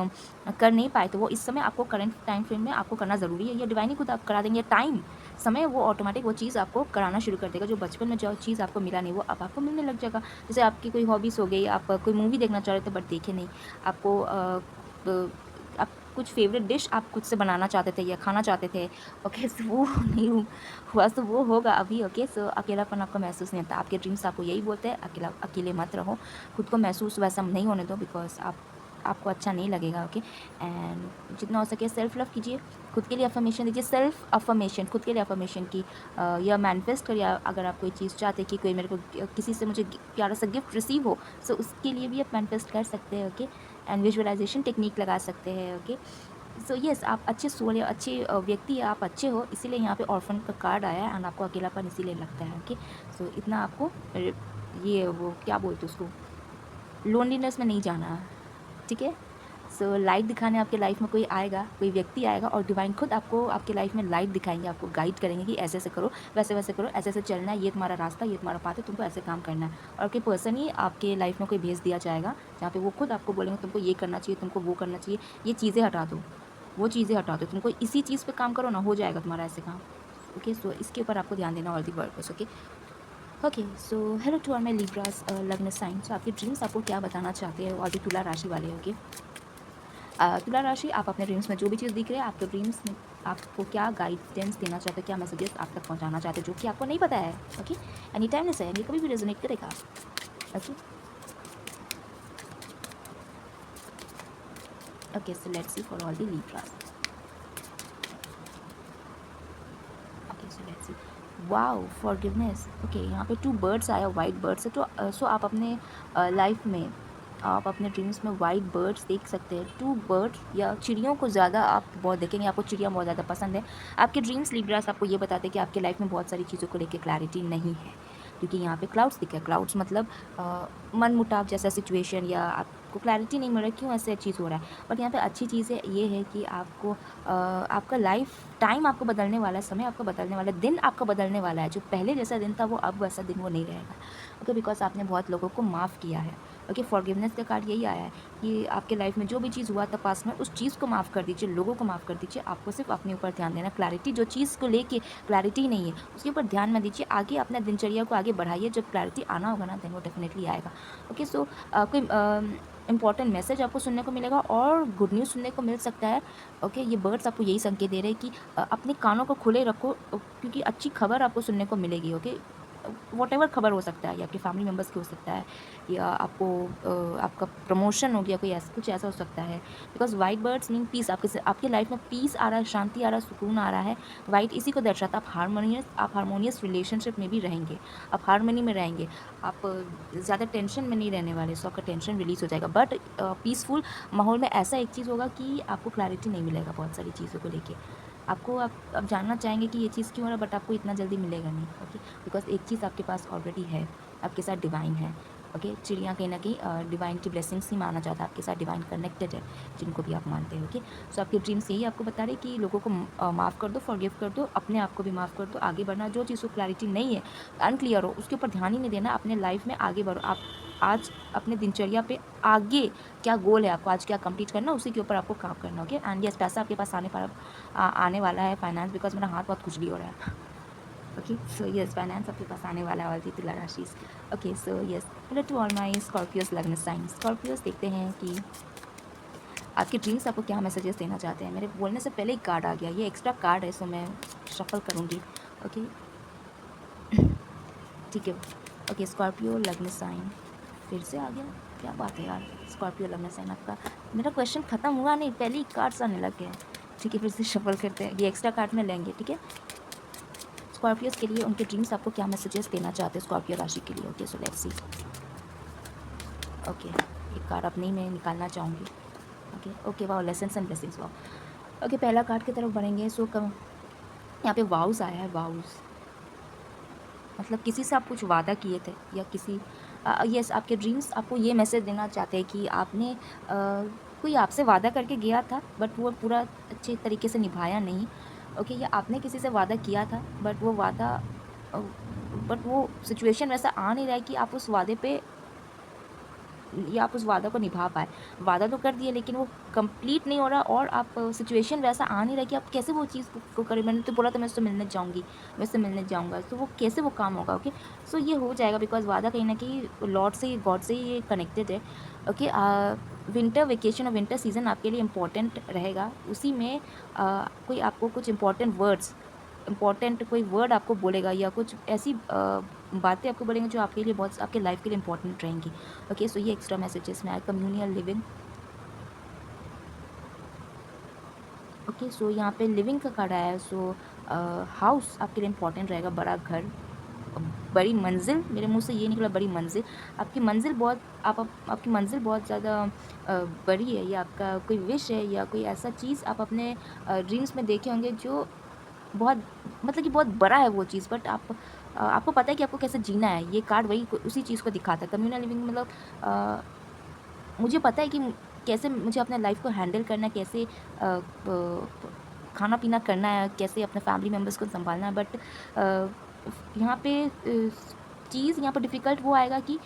कर नहीं पाए, तो वो इस समय आपको करंट टाइम फ्रेम में आपको करना ज़रूरी है। ये डिवाइन ही खुद आप करा देंगे। टाइम समय वो ऑटोमेटिक वो चीज़ आपको कराना शुरू कर देगा। जो बचपन में जो चीज़ आपको मिला नहीं, वो अब आपको मिलने लग जाएगा। जैसे आपकी कोई हॉबीज़ हो गई, आप कोई मूवी देखना चाह रहे थे बट देखे नहीं, आपको आप कुछ फेवरेट डिश आप खुद से बनाना चाहते थे या खाना चाहते थे। ओके, सो वो नहीं हुआ, तो वो होगा अभी। ओके, सो अकेलापन आपको महसूस नहीं होता। आपके ड्रीम्स आपको यही बोलते हैं, अकेले मत रहो, खुद को महसूस वैसा नहीं होने दो, बिकॉज आपको अच्छा नहीं लगेगा। ओके, एंड जितना हो सके सेल्फ लव कीजिए, खुद के लिए अफर्मेशन दीजिए। सेल्फ अफर्मेशन, खुद के लिए अफर्मेशन की या मैनिफेस्ट करिए। अगर आप कोई चीज़ चाहते हैं कि कोई मेरे को किसी से मुझे प्यारा सा गिफ्ट रिसीव हो, सो उसके लिए भी आप मैनिफेस्ट कर सकते हैं। ओके, एंड विजुअलाइजेशन टेक्निक लगा सकते हैं। ओके, सो येस, आप अच्छे सोल या अच्छे व्यक्ति है, आप अच्छे हो, इसीलिए यहाँ पे ऑर्फन का कार्ड आया है, एंड आपको अकेलापन इसीलिए लगता है। ओके, सो इतना आपको ये वो क्या बोलते उसको, लोनलीनेस में नहीं जाना है। ठीक है, सो लाइट दिखाने आपके लाइफ में कोई आएगा, कोई व्यक्ति आएगा, और डिवाइन खुद आपको आपके लाइफ में लाइट दिखाएंगे, आपको गाइड करेंगे कि ऐसे ऐसे करो, वैसे वैसे करो, ऐसे ऐसे चलना है, ये तुम्हारा रास्ता, ये तुम्हारा पाथ है, तुमको ऐसे काम करना है। और कोई पर्सन ही आपके लाइफ में कोई भेज दिया जाएगा, जहाँ पे वो खुद आपको बोलेंगे तुमको ये करना चाहिए, तुमको वो करना चाहिए, ये चीज़ें हटा दो, वो चीज़ें हटा दो, तुमको इसी चीज़ पर काम करो ना, हो जाएगा तुम्हारा ऐसे काम। ओके, सो इसके ऊपर आपको ध्यान देना, all the workers. Okay, okay, so hello to all my Libras lagna sign. सो आपके ड्रीम्स आपको क्या बताना चाहते हैं, और भी तुला राशि वाले। ओके, तुला राशि, आप अपने ड्रीम्स में जो भी चीज़ दिख रही है, आपके ड्रीम्स में आपको क्या गाइडेंस देना चाहते हो, क्या मैसेजेस आप तक पहुंचाना चाहते हो जो कि आपको नहीं पता है। ओके, एनी टाइम से ये कभी भी रेजोनेट करेगा। Okay, okay, so let's C for all the Libras. Okay, so let's C, wow forgiveness. Okay, यहाँ पे 2 बर्ड्स आया, वाइट बर्ड्स है। तो सो आप अपने लाइफ में, आप अपने ड्रीम्स में वाइट बर्ड्स देख सकते हैं। 2 बर्ड्स या चिड़ियों को ज़्यादा आप बहुत देखेंगे, आपको चिड़िया बहुत ज़्यादा पसंद है। आपके ड्रीम्स लिब्रास आपको ये बताते हैं कि आपके लाइफ में बहुत सारी चीज़ों को लेकर क्लैरिटी नहीं है, क्योंकि यहाँ पे क्लाउड्स दिखे। क्लाउड्स मतलब मन मुटाव जैसा सिचुएशन, या आपको क्लैरिटी नहीं मिल रहा है क्यों ऐसे चीज़ हो रहा है। बट यहाँ पे अच्छी चीज़ ये है कि आपको आपका लाइफ टाइम आपको बदलने वाला है, समय आपको बदलने वाला है, दिन आपका बदलने वाला है। जो पहले जैसा दिन था वो अब वैसा दिन वो नहीं रहेगा। ओके, बिकॉज आपने बहुत लोगों को माफ़ किया है। ओके, फॉरगिवनेस का कार्ड यही आया है कि आपके लाइफ में जो भी चीज़ हुआ था पास्ट में, उस चीज़ को माफ़ कर दीजिए, लोगों को माफ़ कर दीजिए। आपको सिर्फ अपने ऊपर ध्यान देना, क्लैरिटी जो चीज़ को लेके क्लैरिटी नहीं है उसके ऊपर ध्यान में दीजिए। आगे अपना दिनचर्या को आगे बढ़ाइए, जब क्लैरिटी आना होगा ना, देन वो डेफिनेटली आएगा। ओके, सो कोई इंपॉर्टेंट मैसेज आपको सुनने को मिलेगा और गुड न्यूज़ सुनने को मिल सकता है। ओके, ये बर्ड्स आपको यही संकेत दे रहे हैं कि अपने कानों को खुले रखो, क्योंकि अच्छी खबर आपको सुनने को मिलेगी। ओके, वॉटेवर खबर हो सकता है, या आपके फैमिली मेम्बर्स की हो सकता है, या आपको आपका प्रमोशन हो गया, कोई ऐसा कुछ ऐसा हो सकता है। Because white birds mean peace, आपकी लाइफ में पीस आ रहा है, शांति आ रहा है, सुकून आ रहा है। वाइट इसी को दर्शाता है। आप हारमोनियस रिलेशनशिप में भी रहेंगे, आप हारमोनी में रहेंगे, आप ज़्यादा टेंशन में नहीं रहने वाले, सो आपका टेंशन रिलीज़ हो जाएगा। बट पीसफुल माहौल में ऐसा एक चीज़ होगा कि आपको क्लैरिटी नहीं मिलेगा बहुत सारी चीज़ों को लेके। आपको आप जानना चाहेंगे कि ये चीज़ क्यों हो रहा है, बट आपको इतना जल्दी मिलेगा नहीं। ओके, बिकॉज एक चीज़ आपके पास ऑलरेडी है, आपके साथ डिवाइन है। ओके, चिड़िया कहीं ना कहीं डिवाइन की ब्लेसिंग्स ही माना जाता है, आपके साथ डिवाइन कनेक्टेड है, जिनको भी आप मानते हो। ओके, सो आपके ड्रीम्स यही आपको बता रहे कि लोगों को माफ़ कर दो, फॉरगिव कर दो, अपने आप को भी माफ़ कर दो, आगे बढ़ना। जो चीज़ को क्लैरिटी नहीं है, अनक्लियर हो, उसके ऊपर ध्यान ही नहीं देना, अपने लाइफ में आगे बढ़ो। आप आज अपने दिनचर्या पे आगे क्या गोल है, आपको आज क्या कंप्लीट करना, उसी के ऊपर आपको काम करना। ओके, एंड यस, पैसा आपके पास आने वाला है, फाइनेंस, बिकॉज मेरा हाथ बहुत खुजली हो रहा है। ओके, सो यस, फाइनेंस आपके पास आने वाला है, all the Tula rashi. Okay, so yes, hello to all my Scorpios lagna sign. Scorpios, देखते हैं कि आपके ड्रीम्स आपको क्या मैसेजेस देना चाहते हैं। मेरे बोलने से पहले ही कार्ड आ गया, ये एक्स्ट्रा कार्ड है, सो मैं शफल करूँगी। ओके, ठीक है। ओके, स्कॉर्पियो लग्न साइन फिर से आ गया। क्या बात है यार, स्कॉर्पियो लगना साइन आपका। मेरा क्वेश्चन ख़त्म हुआ नहीं, पहले ही कार्ड्स आने लग गए हैं। ठीक है, फिर से शफल करते हैं, ये एक्स्ट्रा कार्ड में लेंगे। ठीक है, स्कॉर्पियोज के लिए उनके ड्रीम्स आपको क्या मैसेजेस देना चाहते हैं स्कॉर्पियो राशि के लिए। Okay, so let's see. Okay, एक कार्ड अपने ही मैं निकालना चाहूँगी। Okay okay, wow, lessons and blessings, wow. Okay, पहला कार्ड की तरफ बढ़ेंगे। सो यहाँ पे वाउस आया है, वाउस मतलब किसी से आप कुछ वादा किए थे, या किसी यस, आपके ड्रीम्स आपको ये मैसेज देना चाहते हैं कि आपने कोई आपसे वादा करके गया था, बट वो पूरा अच्छे तरीके से निभाया नहीं। ओके, या आपने किसी से वादा किया था, बट वो वादा बट वो सिचुएशन वैसा आ नहीं रहा है कि आप उस वादे पे, या आप उस वादा को निभा पाए। वादा तो कर दिए, लेकिन वो कंप्लीट नहीं हो रहा, और आप सिचुएशन वैसा आ नहीं रहा कि आप कैसे वो चीज़ को करें। मैंने तो बोला था मैं उससे मिलने जाऊँगी, मैं उससे मिलने जाऊँगा, तो वो कैसे वो काम होगा। ओके, सो ये हो जाएगा, बिकॉज वादा कहीं ना कहीं लॉर्ड से, गॉड से ये कनेक्टेड है। ओके, विंटर वेकेशन और विंटर सीज़न आपके लिए इम्पोर्टेंट रहेगा। उसी में कोई आपको कुछ इम्पॉर्टेंट कोई वर्ड आपको बोलेगा, या कुछ ऐसी बातें आपको बोलेंगे जो आपके लिए बहुत, आपके लाइफ के लिए इंपॉर्टेंट रहेंगी। ओके, सो ये एक्स्ट्रा मैसेजेस में आए, कम्युनियल लिविंग। ओके, सो यहाँ पे लिविंग का कार्ड आया है। सो हाउस आपके लिए इंपॉर्टेंट रहेगा, बड़ा घर, बड़ी मंजिल। मेरे मुंह से ये निकला, बड़ी मंजिल। आपकी मंजिल बहुत, आपकी मंजिल बहुत ज़्यादा बड़ी है, या आपका कोई विश है, या कोई ऐसा चीज़ आप अपने ड्रीम्स में देखे होंगे जो बहुत, मतलब कि बहुत बड़ा है वो चीज़, बट आपको पता है कि आपको कैसे जीना है। ये कार्ड वही उसी चीज़ को दिखाता है। कम्युनल लिविंग मतलब मुझे पता है कि कैसे मुझे अपने लाइफ को हैंडल करना है, कैसे खाना पीना करना है, कैसे अपने फैमिली मेम्बर्स को संभालना है। बट यहाँ पे चीज़ यहाँ पर डिफ़िकल्ट वो आएगा कि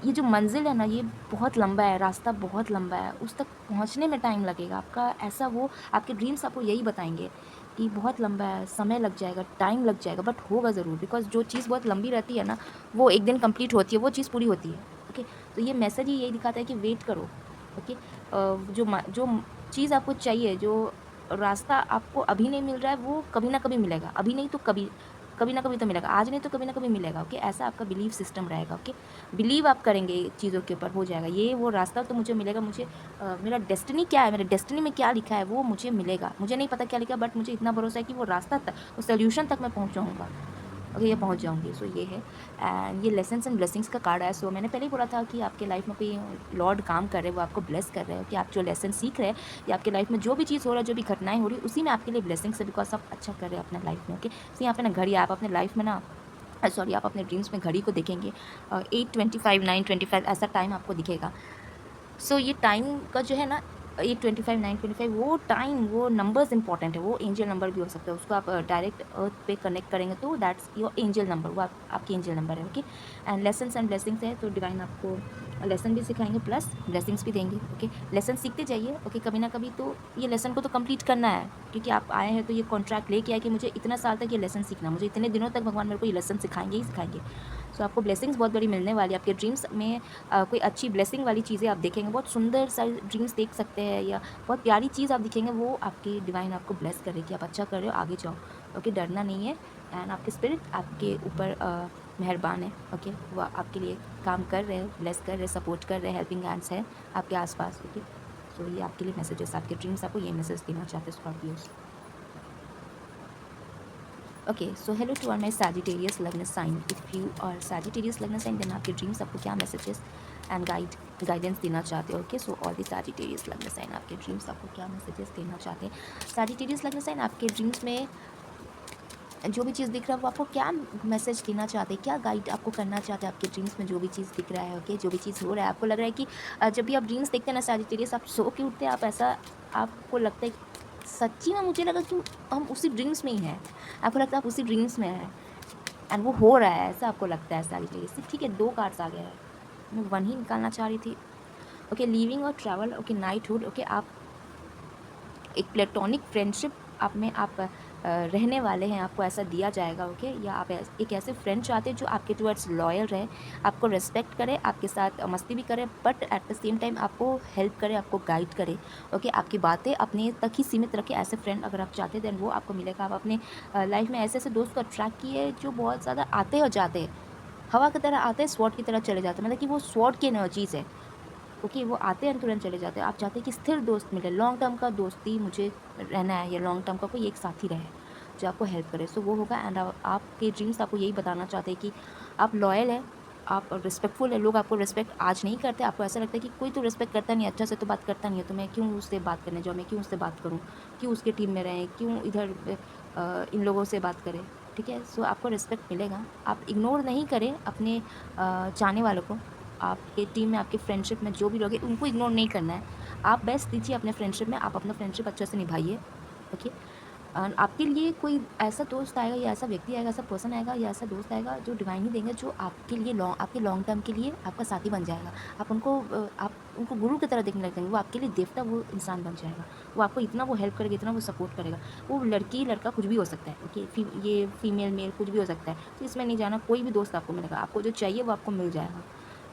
ये जो मंजिल है ना, ये बहुत लंबा है, रास्ता बहुत लंबा है, उस तक पहुँचने में टाइम लगेगा आपका। ऐसा वो आपके ड्रीम्स आपको यही बताएंगे कि बहुत लंबा है, समय लग जाएगा, टाइम लग जाएगा, बट होगा ज़रूर। बिकॉज जो चीज़ बहुत लंबी रहती है ना, वो एक दिन कंप्लीट होती है, वो चीज़ पूरी होती है। ओके, तो ये मैसेज ही यही दिखाता है कि वेट करो। ओके, जो चीज़ आपको चाहिए, जो रास्ता आपको अभी नहीं मिल रहा है, वो कभी ना कभी मिलेगा। अभी नहीं तो कभी, कभी ना कभी तो मिलेगा। आज नहीं तो कभी ना कभी मिलेगा। ओके, ऐसा आपका बिलीव सिस्टम रहेगा। ओके, बिलीव आप करेंगे चीज़ों के ऊपर, हो जाएगा। ये वो रास्ता तो मुझे मिलेगा। मुझे मेरा डेस्टिनी क्या है, मेरे डेस्टिनी में क्या लिखा है, वो मुझे मिलेगा। मुझे नहीं पता क्या लिखा है, बट मुझे इतना भरोसा है कि वो रास्ता तक, उस सोल्यूशन तक मैं पहुँचाऊँगा। ओके, ये पहुँच जाऊँगी। सो ये है, एंड ये लेसन्स एंड ब्लेसिंग्स का कार्ड है। सो मैंने पहले ही बोला था कि आपके लाइफ में कोई लॉर्ड काम कर रहे हैं, वो आपको ब्लेस कर रहे हैं कि आप जो लेसन सीख रहे हैं, या आपके लाइफ में जो भी चीज़ हो रहा है, जो भी घटनाएं हो रही है, उसी में आपके लिए ब्लेसिंग्स है, बिकॉज आप अच्छा कर रहे हैं अपने लाइफ में। ओके, सो यहाँ पे ना घड़ी, आप अपने लाइफ में ना, सॉरी, आप अपने ड्रीम्स में घड़ी को देखेंगे, 8:25, 9:25 ऐसा टाइम आपको दिखेगा। सो ये टाइम का जो है ना, 8:25, 9:25, वो टाइम, वो नंबर्स इंपॉर्टेंट है। वो एंजल नंबर भी हो सकता है, उसको आप डायरेक्ट अर्थ पे कनेक्ट करेंगे तो दैट्स योर एंजल नंबर, वो आपकी एंजल नंबर है। Okay, and lessons and blessings है, तो डिवाइन आपको लेसन भी सिखाएंगे प्लस ब्लेसिंग्स भी देंगे। ओके, लेसन सीखते जाइए। ओके, कभी ना कभी तो ये लेसन को तो कंप्लीट करना है, क्योंकि आप आए हैं तो ये कॉन्ट्रैक्ट लेके आए कि मुझे इतना साल तक ये लेसन सीखना, मुझे इतने दिनों तक भगवान मेरे को ये लेसन सिखाएंगे ही सिखाएंगे। सो आपको ब्लेसिंग्स बहुत बड़ी मिलने वाली है। आपके ड्रीम्स में कोई अच्छी ब्लेसिंग वाली चीज़ें आप देखेंगे, बहुत सुंदर सारी ड्रीम्स देख सकते हैं, या बहुत प्यारी चीज़ आप दिखेंगे, वो आपकी डिवाइन आपको ब्लेस करेगी। आप अच्छा कर रहे हो, आगे जाओ। ओके, डरना नहीं है, एंड आपके स्पिरिट आपके ऊपर मेहरबान है। ओके, वो आपके लिए काम कर रहे हैं, ब्लेस कर रहे हैं, सपोर्ट कर रहे हैं, हेल्पिंग हैंड्स है आपके आसपास। ओके, सो ये आपके लिए मैसेजेस, आपके ड्रीम्स आपको ये मैसेज देना चाहते हैं Scorpios. Okay, so hello to our my Sagittarius लग्न sign. If you are Sagittarius लग्न साइन, देन आपके ड्रीम्स आपको क्या मैसेजेस एंड गाइडेंस देना चाहते हो। Okay, so all the Sagittarius लग्न साइन, आपके ड्रीम्स आपको क्या मैसेजेस देना चाहते हैं। सैजिटेरियस लग्न साइन, आपके ड्रीम्स में जो भी चीज़ दिख रहा है, वो आपको क्या मैसेज देना चाहते हैं, क्या गाइड आपको करना चाहते हैं आपके ड्रीम्स में। जो भी चीज़ दिख रहा है, ओके, जो भी चीज़ हो रहा है, आपको लग रहा है कि जब भी आप ड्रीम्स देखते हैं ना सैजिटेरियस, आप सो के उठते हैं, आप ऐसा, आपको लगता है सच्ची में, मुझे लगा कि हम उसी ड्रीम्स में ही हैं। आपको लगता है आप उसी ड्रीम्स में हैं, एंड वो हो रहा है, ऐसा आपको लगता है सैजिटेरियस से। ठीक है, 2 कार्ड्स आ गए हैं, मैं 1 ही निकालना चाह रही थी। ओके, लिविंग और ट्रैवल। Okay, knighthood. ओके, आप एक प्लेटोनिक फ्रेंडशिप आप में आप रहने वाले हैं, आपको ऐसा दिया जाएगा। ओके, या आप एक ऐसे फ्रेंड चाहते हैं जो आपके टुवर्ड्स लॉयल रहे, आपको रेस्पेक्ट करे, आपके साथ मस्ती भी करे, but at the same time आपको हेल्प करे, आपको गाइड करे। ओके, आपकी बातें अपने तक ही सीमित रखे। ऐसे फ्रेंड अगर आप चाहते हैं, देन वो आपको मिलेगा। आप अपने लाइफ में ऐसे ऐसे दोस्त को अट्रैक्ट किए जो बहुत ज़्यादा आते और जाते हैं, हवा की तरह आते हैं, स्वॉट की तरह चले जाते हैं, मतलब कि वो स्वॉट की एनर्जीज़ है। ओके, वो आते हैं तुरंत चले जाते हैं। आप चाहते हैं कि स्थिर दोस्त मिले, लॉन्ग टर्म का दोस्ती मुझे रहना है, या लॉन्ग टर्म का कोई एक साथी रहे जो आपको हेल्प करे, सो वो होगा। एंड आपके ड्रीम्स आपको यही बताना चाहते हैं कि आप लॉयल है, आप रिस्पेक्टफुल है। लोग आपको रिस्पेक्ट आज नहीं करते, आपको ऐसा लगता है कि कोई तो रिस्पेक्ट करता नहीं, अच्छा से तो बात करता नहीं है, तो मैं क्यों उससे बात करने जाऊँ, मैं क्यों उससे बात करूँ, क्यों उसके टीम में रहें, क्यों इधर इन लोगों से बात करें। ठीक है, सो आपको रिस्पेक्ट मिलेगा। आप इग्नोर नहीं करें अपने चाहने वालों को। आपके टीम में, आपके फ्रेंडशिप में जो भी लोग हैं, उनको इग्नोर नहीं करना है। आप बेस्ट दीजिए अपने फ्रेंडशिप में, आप अपना फ्रेंडशिप अच्छे से निभाइए। ओके, आपके लिए कोई ऐसा दोस्त आएगा, या ऐसा व्यक्ति आएगा, ऐसा पर्सन आएगा, या ऐसा दोस्त आएगा जो डिवाइन ही देंगे, जो आपके लिए आपके लॉन्ग टर्म के लिए आपका साथी बन जाएगा। आप उनको गुरु की तरह देखने लग जाएंगे। वो आपके लिए देवता, वो इंसान बन जाएगा। वो आपको इतना वो हेल्प करेगा, इतना वो सपोर्ट करेगा। वो लड़की लड़का कुछ भी हो सकता है। ओके, ये फीमेल मेल कुछ भी हो सकता है, तो इसमें नहीं जाना। कोई भी दोस्त आपको मिलेगा, आपको जो चाहिए वो आपको मिल जाएगा।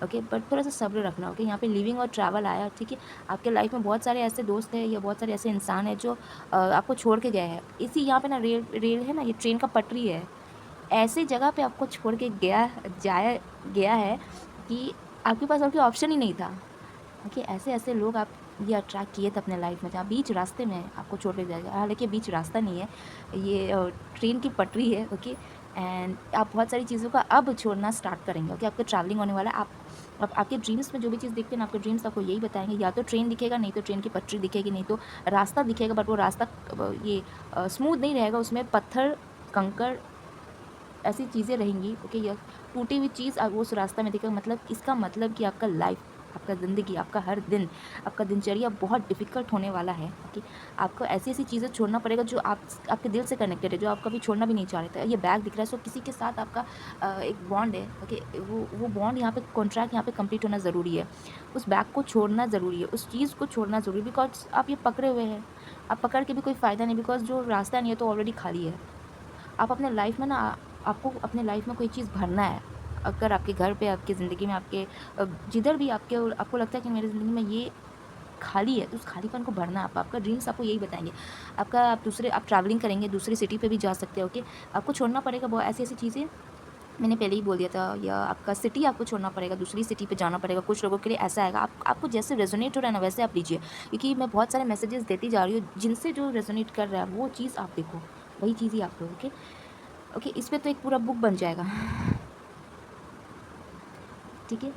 ओके, बट थोड़ा सा सब्र रखना। ओके, यहाँ पे लिविंग और ट्रैवल आया। ठीक है, आपके लाइफ में बहुत सारे ऐसे दोस्त हैं, या बहुत सारे ऐसे इंसान हैं जो आपको छोड़ के गए हैं। इसी यहाँ पे ना रेल रेल है ना, ये ट्रेन का पटरी है, ऐसी जगह पे आपको छोड़ के गया है कि आपके पास और कोई ऑप्शन ही नहीं था। ओके, ऐसे ऐसे लोग आप ये अट्रैक्ट किए थे अपने लाइफ में, जहाँ बीच रास्ते में आपको छोड़ के जाएगा। हालांकि बीच रास्ता नहीं है, ये ट्रेन की पटरी है। ओके, एंड आप बहुत सारी चीज़ों का अब छोड़ना स्टार्ट करेंगे। ओके, आपका ट्रैवलिंग होने वाला है। आप आपके ड्रीम्स में जो भी चीज़ देखते हैं ना, आपके ड्रीम्स आपको यही बताएंगे। या तो ट्रेन दिखेगा, नहीं तो ट्रेन की पटरी दिखेगी, नहीं तो रास्ता दिखेगा, बट वो रास्ता ये स्मूथ नहीं रहेगा, उसमें पत्थर, कंकड़, ऐसी चीज़ें रहेंगी। ओके, या टूटी हुई चीज़ वो उस रास्ते में दिखेगा। मतलब इसका मतलब कि आपका लाइफ, आपका ज़िंदगी, आपका हर दिन, आपका दिनचर्या बहुत डिफ़िकल्ट होने वाला है। ओके, आपको ऐसी ऐसी चीज़ें छोड़ना पड़ेगा जो आपके दिल से कनेक्टेड है, जो आप कभी छोड़ना भी नहीं चाह रहे थे। ये बैग दिख रहा है, सो किसी के साथ आपका एक बॉन्ड है। ओके, वो बॉन्ड यहाँ पे, कॉन्ट्रैक्ट यहाँ पे कंप्लीट होना ज़रूरी है। उस बैग को छोड़ना ज़रूरी है, उस चीज़ को छोड़ना ज़रूरी है, बिकॉज आप ये पकड़े हुए हैं। आप पकड़ के भी कोई फ़ायदा नहीं, बिकॉज जो रास्ता नहीं है तो ऑलरेडी खाली है। आप अपने लाइफ में ना, आपको अपने लाइफ में कोई चीज़ भरना है। अगर आपके घर पे, आपकी ज़िंदगी में, आपके जिधर भी आपको लगता है कि मेरी ज़िंदगी में ये खाली है, तो उस खालीपन को भरना है। आपका ड्रीम्स आपको यही बताएंगे। आप ट्रैवलिंग करेंगे, दूसरी सिटी पे भी जा सकते हो। ओके, आपको छोड़ना पड़ेगा बहुत ऐसी ऐसी चीज़ें, मैंने पहले ही बोल दिया था। या आपका सिटी आपको छोड़ना पड़ेगा, दूसरी सिटी पे जाना पड़ेगा। कुछ लोगों के लिए ऐसा आएगा, आपको जैसे रेजोनेट हो रहा है ना, वैसे आप लीजिए। क्योंकि मैं बहुत सारे मैसेजेस देती जा रही हूँ, जिनसे जो रेजोनेट कर रहा है वो चीज़ आप देखो, वही चीज़ ही आप लो। ओके, ओके, इस पे तो एक पूरा बुक बन जाएगा। ठीक है,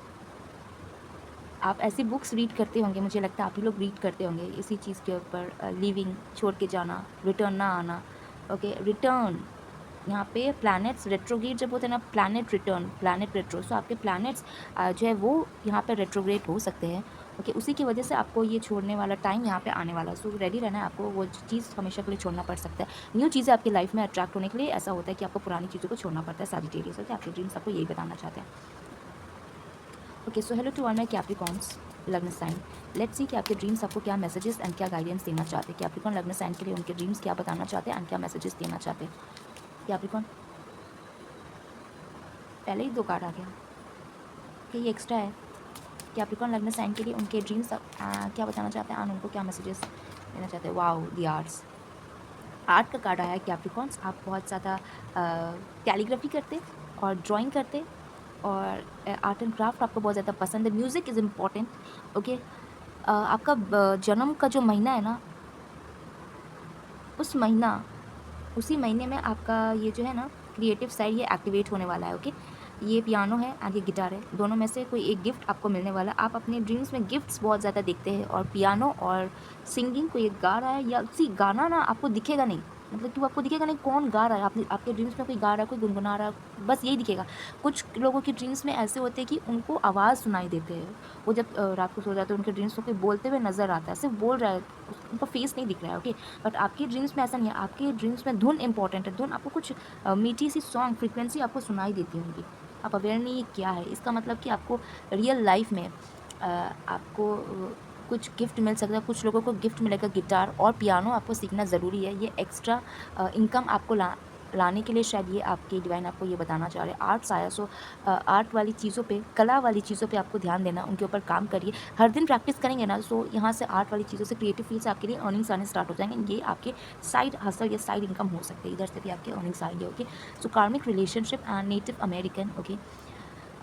आप ऐसी बुक्स रीड करते होंगे, मुझे लगता है आप ही लोग रीड करते होंगे इसी चीज़ के ऊपर। लिविंग, छोड़ के जाना, रिटर्न ना आना। ओके, रिटर्न, यहाँ पे प्लैनेट्स रेट्रोग्रेड जब होते हैं ना, प्लैनेट रिटर्न, प्लैनेट रेट्रो, सो आपके प्लैनेट्स जो है वो यहाँ पे रेट्रोग्रेड हो सकते हैं। ओके, उसी की वजह से आपको ये छोड़ने वाला टाइम यहाँ पे आने वाला है। सो रेडी रहना है आपको, वो चीज़ हमेशा के लिए छोड़ना पड़ सकता है। न्यू चीज़ें आपकी लाइफ में अट्रैक्ट होने के लिए ऐसा होता है कि आपको पुरानी चीज़ों को छोड़ना पड़ता है। सैजिटेरियस, ओके, आपके ड्रीम्स आपको यही बताना चाहते हैं। Okay, so hello to all my Capricorns lagna sign. Let's see कि आपके ड्रीम्स आपको क्या मैसेजेस एंड क्या गाइडेंस देना चाहते हैं। कैप्रिकॉर्न लग्न साइन के लिए उनके ड्रीम्स क्या बताना चाहते हैं एंड क्या मैसेजेस देना चाहते हैं। कैप्रिकॉर्न, पहले ही 2 कार्ड आ गया कि ये एक्स्ट्रा है। कैप्रिकॉर्न लग्न साइन के लिए उनके ड्रीम्स क्या बताना चाहते हैं एंड उनको क्या मैसेजेस देना चाहते हैं। वाओ, द आर्ट्स, आर्ट का कार्ड आया है। कैप्रिकॉर्न्स, आप बहुत ज़्यादा कैलीग्राफी करते और ड्राइंग करते, और आर्ट एंड क्राफ्ट आपको बहुत ज़्यादा पसंद है। Music is important. ओके, आपका जन्म का जो महीना है ना, उसी महीने में आपका ये जो है ना क्रिएटिव साइड, ये एक्टिवेट होने वाला है। ओके, ये पियानो है एंड ये गिटार है, दोनों में से कोई एक गिफ्ट आपको मिलने वाला है। आप अपने ड्रीम्स में गिफ्ट्स बहुत ज़्यादा देखते हैं, और पियानो और सिंगिंग, कोई एक गा रहा है, या सी गाना ना आपको दिखेगा नहीं, मतलब कि वो आपको दिखेगा नहीं कौन गा रहा है। आपके ड्रीम्स में कोई गा रहा है, कोई गुनगुना रहा है, बस यही दिखेगा। कुछ लोगों के ड्रीम्स में ऐसे होते हैं कि उनको आवाज़ सुनाई देते हैं। वो जब रात को सो जाते हैं, उनके ड्रीम्स में कोई बोलते हुए नज़र आता है, सिर्फ बोल रहा है, उनका फेस नहीं दिख रहा है। ओके, बट आपके ड्रीम्स में ऐसा नहीं है। आपके ड्रीम्स में धुन इंपॉर्टेंट है। धुन, आपको कुछ मीठी सी सॉन्ग फ्रीक्वेंसी आपको सुनाई देती होंगी। आप अवेयर नहीं है क्या है इसका, मतलब कि आपको रियल लाइफ में आपको कुछ गिफ्ट मिल सकता है। कुछ लोगों को गिफ्ट मिलेगा गिटार और पियानो, आपको सीखना ज़रूरी है। ये एक्स्ट्रा इनकम आपको लाने के लिए शायद ये आपके डिवाइन आपको ये बताना चाह रहे हैं। आर्ट्स आया, सो आर्ट वाली चीज़ों पे, कला वाली चीज़ों पे आपको ध्यान देना, उनके ऊपर काम करिए। हर दिन प्रैक्टिस करेंगे ना, सो यहाँ से आर्ट वाली चीज़ों से, क्रिएटिव फील्ड से आपके लिए अर्निंग्स आने स्टार्ट हो जाएंगे। ये आपके साइड हसल या साइड इनकम हो सकते हैं, इधर से भी आपके अर्निंग्स आएंगे। ओके, सो कार्मिक relationship and native American. Okay,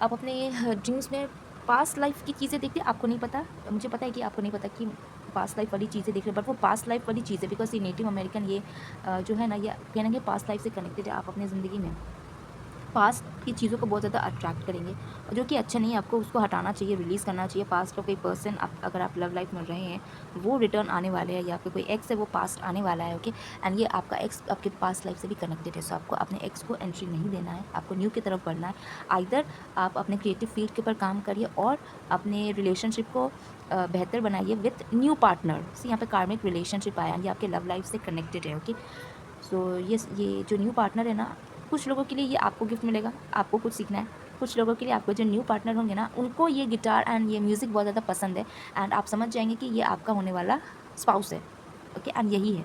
आप अपने ड्रीम्स में पास्ट लाइफ की चीज़ें देखते हैं, आपको नहीं पता, मुझे पता है कि आपको नहीं पता कि पास्ट लाइफ वाली चीज़ें देख रहे हैं, बट वो पास्ट लाइफ वाली चीज़ें, बिकॉज ये नेटिव अमेरिकन ये जो है ना, ये कहीं ना कहीं पास्ट लाइफ से कनेक्टेड है। आप अपनी ज़िंदगी में पास्ट की चीज़ों को बहुत ज़्यादा अट्रैक्ट करेंगे, और जो कि अच्छा नहीं है, आपको उसको हटाना चाहिए, रिलीज़ करना चाहिए। पास्ट का कोई पर्सन, आप अगर आप लव लाइफ में रहे हैं, वो रिटर्न आने वाले हैं, या फिर कोई एक्स है वो पास्ट आने वाला है, ओके। एंड ये आपका एक्स आपके पास्ट लाइफ से भी कनेक्टेड है, सो आपको अपने एक्स को एंट्री नहीं देना है, आपको न्यू की तरफ बढ़ना है। आइदर आप अपने क्रिएटिव फील्ड के ऊपर काम करिए और अपने रिलेशनशिप को बेहतर बनाइए विथ न्यू पार्टनर। सी यहाँ पे कार्मिक रिलेशनशिप आया, ये आपके लव लाइफ से कनेक्टेड है, ओके। सो ये जो न्यू पार्टनर है ना, कुछ लोगों के लिए ये आपको गिफ्ट मिलेगा, आपको कुछ सीखना है। कुछ लोगों के लिए आपको जो न्यू पार्टनर होंगे ना, उनको ये गिटार एंड ये म्यूज़िक बहुत ज़्यादा पसंद है, एंड आप समझ जाएंगे कि ये आपका होने वाला स्पाउस है, ओके। एंड यही है,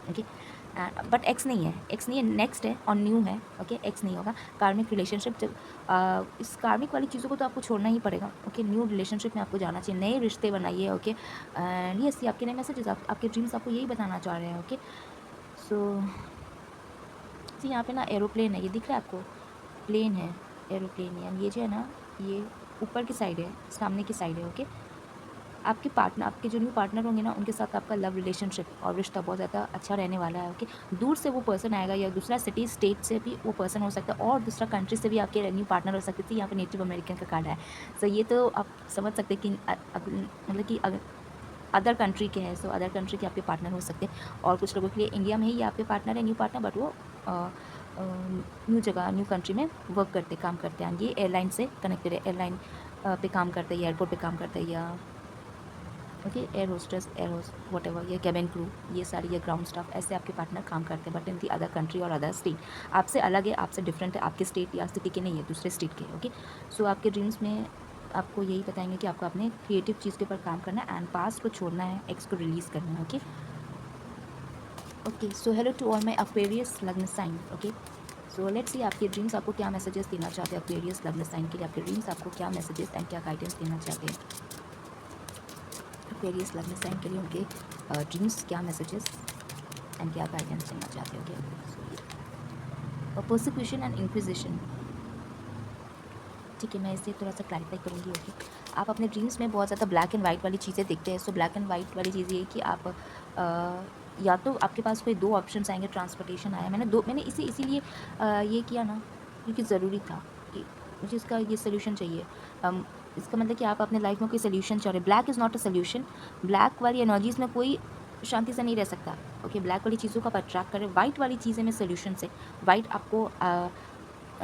ओके। एंड बट एक्स नहीं है, एक्स नहीं है, नेक्स्ट है और न्यू है, ओके। एक्स नहीं होगा। कार्मिक रिलेशनशिप, जब इस कार्मिक वाली चीज़ों को तो आपको छोड़ना ही पड़ेगा, ओके। न्यू रिलेशनशिप में आपको जाना चाहिए, नए रिश्ते बनाइए, ओके। एंड यस, ये आपके नए मैसेजेस, आपके ड्रीम्स आपको यही बताना चाह रहे हैं, ओके। सो जी, यहाँ पे ना एरोप्लेन है, ये दिख रहा है आपको, प्लेन है, एरोप्लेन है, ये जो है ना, ये ऊपर की साइड है, सामने की साइड है, ओके। आपके पार्टनर, आपके जो न्यू पार्टनर होंगे ना, उनके साथ आपका लव रिलेशनशिप और रिश्ता बहुत ज़्यादा अच्छा रहने वाला है, ओके। दूर से वो पर्सन आएगा, या दूसरा सिटी स्टेट से भी वो पर्सन हो सकता है, और दूसरा कंट्री से भी आपके न्यू पार्टनर हो सकते थे। यहाँ पे नेटिव अमेरिकन का कार्ड है, सो ये तो आप समझ सकते हैं कि मतलब कि अदर कंट्री के हैं, सो अदर कंट्री के आपके पार्टनर हो सकते हैं। और कुछ लोगों के लिए इंडिया में ही आपके पार्टनर है, न्यू पार्टनर, बट वो न्यू जगह, न्यू कंट्री में वर्क करते, काम करते हैं। ये एयरलाइन से कनेक्टेड है, एयरलाइन पे काम करते हैं, एयरपोर्ट पे काम करते हैं, या okay, air hostess, air host, what ever, या कैबिन क्रू, ये सारी, या ग्राउंड स्टाफ, ऐसे आपके पार्टनर काम करते हैं, but in the other country और अदर स्टेट। आपसे अलग है, आपसे डिफरेंट है, आपके स्टेट या सिटी के नहीं है, दूसरे स्टेट के, ओके। सो आपके ड्रीम्स में आपको यही बताएंगे कि आपको अपने क्रिएटिव चीज़ के ऊपर काम करना है, एंड पास्ट को छोड़ना है, एक्स को रिलीज़ करना है, okay. Okay, so hello to all my Aquarius लग्न sign, okay. So let's see आपके ड्रीम्स आपको क्या मैसेजेस देना चाहते हैं। एक्वेरियस लग्न साइन के लिए आपके ड्रीम्स आपको क्या मैसेजेस एंड क्या गाइडेंस देना चाहते हैं। एक्वेरियस लग्न साइन के लिए उनके ड्रीम्स क्या मैसेजेस एंड क्या गाइडेंस देना चाहते हैं, ओके। परसिक्यूशन एंड इंक्विजिशन, ठीक है, मैं इसे थोड़ा सा क्लैरिफाई करूँगी, ओके। आप अपने ड्रीम्स में बहुत ज़्यादा ब्लैक एंड वाइट वाली चीज़ें देखते हैं। सो ब्लैक एंड वाइट वाली चीज़ ये है कि आप या तो आपके पास कोई दो ऑप्शंस आएंगे, ट्रांसपोर्टेशन आया, मैंने इसे इसीलिए ये किया ना, क्योंकि ज़रूरी था कि मुझे इसका ये सोल्यूशन चाहिए। इसका मतलब कि आप अपने लाइफ में कोई सोल्यूशन चाह रहे हैं। Black is not a solution, black वाली एनर्जीज़ में कोई शांति से नहीं रह सकता, ओके। ब्लैक वाली चीज़ों को आप अट्रैक्ट करें, वाइट वाली चीज़ें में सोल्यूशन से। वाइट आपको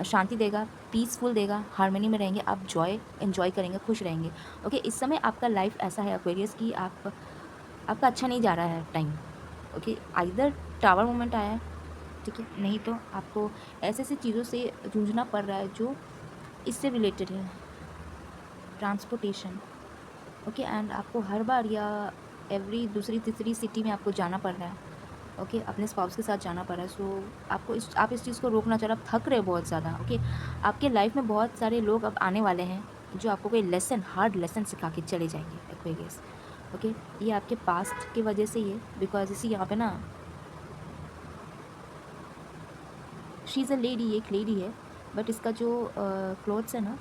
शांति देगा, पीसफुल देगा, हार्मनी में रहेंगे, आप जॉय एन्जॉय करेंगे, खुश रहेंगे, ओके। इस समय आपका लाइफ ऐसा है एक्वेरियस कि आपका अच्छा नहीं जा रहा है time, okay. Either tower moment आया है, ठीक है, नहीं तो आपको ऐसे ऐसी चीज़ों से जूझना पड़ रहा है जो इससे रिलेटेड है, ट्रांसपोर्टेशन, ओके। एंड आपको हर बार या एवरी दूसरी तीसरी सिटी में आपको जाना पड़ रहा है, ओके। अपने स्पाउस के साथ जाना पड़ा है। सो आप इस चीज़ को रोकना चाह रहे हो, आप थक रहे हो बहुत ज़्यादा, ओके। आपके लाइफ में बहुत सारे लोग अब आने वाले हैं जो आपको कोई लेसन, हार्ड लेसन सिखा के चले जाएंगे, एक्वेरियस, ओके। ये आपके पास्ट की वजह से ही है, बिकॉज इसी यहाँ पे ना, शी इज़ अ लेडी, एक लेडी है, बट इसका जो क्लोथ्स है ना,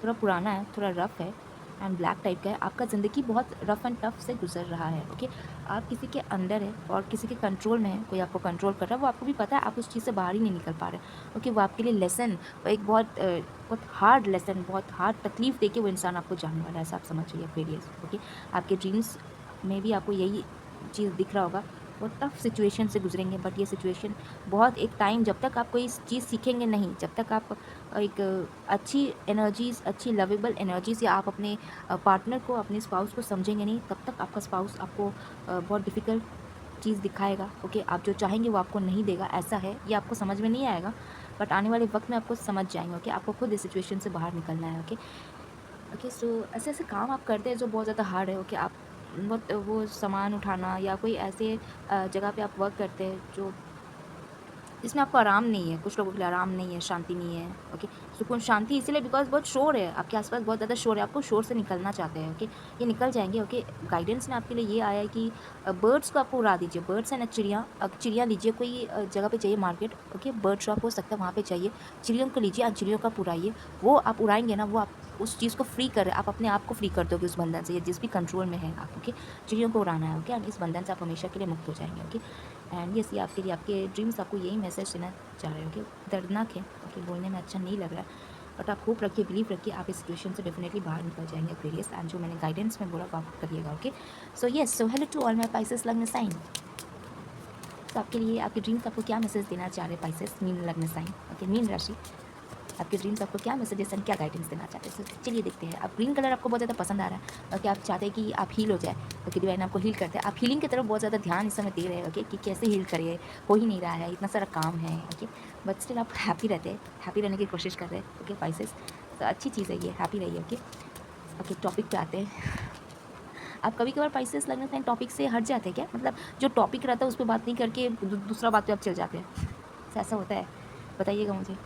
थोड़ा पुराना है, थोड़ा रफ़ है, एंड ब्लैक टाइप का है। आपका ज़िंदगी बहुत रफ़ एंड टफ से गुजर रहा है, ओके। आप किसी के अंडर है और किसी के कंट्रोल में है, कोई आपको कंट्रोल कर रहा है, वो आपको भी पता है, आप उस चीज़ से बाहर ही नहीं निकल पा रहे, ओके। वो आपके लिए लेसन, एक बहुत हार्ड लेसन, बहुत हार्ड तकलीफ़ दे के वो इंसान आपको जानने वाला है, ऐसा आप समझ जाइए एक्वेरियस, ओके। आपके ड्रीम्स में भी आपको यही चीज़ दिख रहा होगा, बहुत टफ सिचुएशन से गुजरेंगे, बट ये सिचुएशन बहुत एक टाइम, जब तक आप कोई चीज़ सीखेंगे नहीं, जब तक आप एक अच्छी एनर्जीज़, अच्छी लवेबल एनर्जीज़, या आप अपने पार्टनर को, अपने स्पाउस को समझेंगे नहीं, तब तक आपका स्पाउस आपको बहुत डिफ़िकल्ट चीज़ दिखाएगा, ओके। आप जो चाहेंगे वो आपको नहीं देगा, ऐसा है, ये आपको समझ में नहीं आएगा, बट आने वाले वक्त में आपको समझ जाएंगे, ओके। आपको खुद इस सिचुएशन से बाहर निकलना है, ओके। ओके, सो ऐसे ऐसे काम आप करते हैं जो बहुत ज़्यादा हार्ड है, ओके। आप बहुत वो सामान उठाना, या कोई ऐसे जगह पे आप वर्क करते हैं जो जिसमें आपको आराम नहीं है, कुछ लोगों के लिए आराम नहीं है, शांति नहीं है, ओके। सुकून, शांति इसीलिए बिकॉज बहुत शोर है आपके आसपास, बहुत ज़्यादा शोर है, आपको शोर से निकलना चाहते हैं, ओके। ये निकल जाएंगे, ओके। गाइडेंस में आपके लिए ये आया है कि बर्ड्स को आपको उड़ा दीजिए, बर्ड्स एंड चिड़िया, चिड़िया लीजिए, कोई जगह पे चाहिए मार्केट, ओके। बर्ड शॉप हो सकता है, वहाँ पे चाहिए, चिड़ियों को लीजिए, चिड़ियों का उड़ाइए, वो आप उड़ाएंगे ना, वो आप उस चीज़ को फ्री कर रहे हैं, आप अपने आप को फ्री कर दोगे उस बंधन से, या जिस भी कंट्रोल में है आप, ओके। चिड़ियों को उड़ाना है, ओके, एंड इस बंधन से आप हमेशा के लिए मुक्त हो जाएंगे, ओके। एंड यस, ये आपके लिए, आपके ड्रीम्स आपको यही मैसेज देना चाह रहे हो, ओके। दर्दनाक है, ओके, बोलने में अच्छा नहीं लग रहा है, बट आप होप रखिए, बिलीव रखिए, आप इस सिचुएशन से डेफिनेटली बाहर निकल जाएंगे एक्वेरियस, एंड जो मैंने गाइडेंस में बोला वो आप करिएगा, okay. So yes, so hello to all my Pisces lagna sign. तो आपके लिए आपके ड्रीम्स आपको क्या मैसेज देना चाह रहे हैं पाइसेस, मीन लग्न साइन, ओके, मीन राशि, आपके ड्रीम्स आपको क्या मैसेजेस एंड क्या गाइडेंस देना चाहते हैं। तो चलिए देखते हैं। अब ग्रीन कलर आपको बहुत ज़्यादा पसंद आ रहा है, ओके, आप चाहते हैं कि आप हील हो जाए, ओके, डिवाइन आपको हील करते हैं, आप हीलिंग की तरफ बहुत ज़्यादा ध्यान इस समय दे रहे हैं, ओके, कि कैसे हील करिए, हो ही नहीं रहा है, इतना सारा काम है, ओके, बट स्टिल आप हैप्पी रहते हैं, हैप्पी रहने की कोशिश कर रहे हैं, ओके पाइसेस। तो अच्छी चीज़ है ये, हैप्पी रहिए, ओके। ओके, टॉपिक पे आते हैं। आप कभी कभार पाइसेस लगने से टॉपिक से हट जाते हैं क्या, मतलब जो टॉपिक रहता है उस पर बात नहीं करके दूसरा बात पे आप चल जाते हैं, ऐसा होता है, बताइएगा मुझे।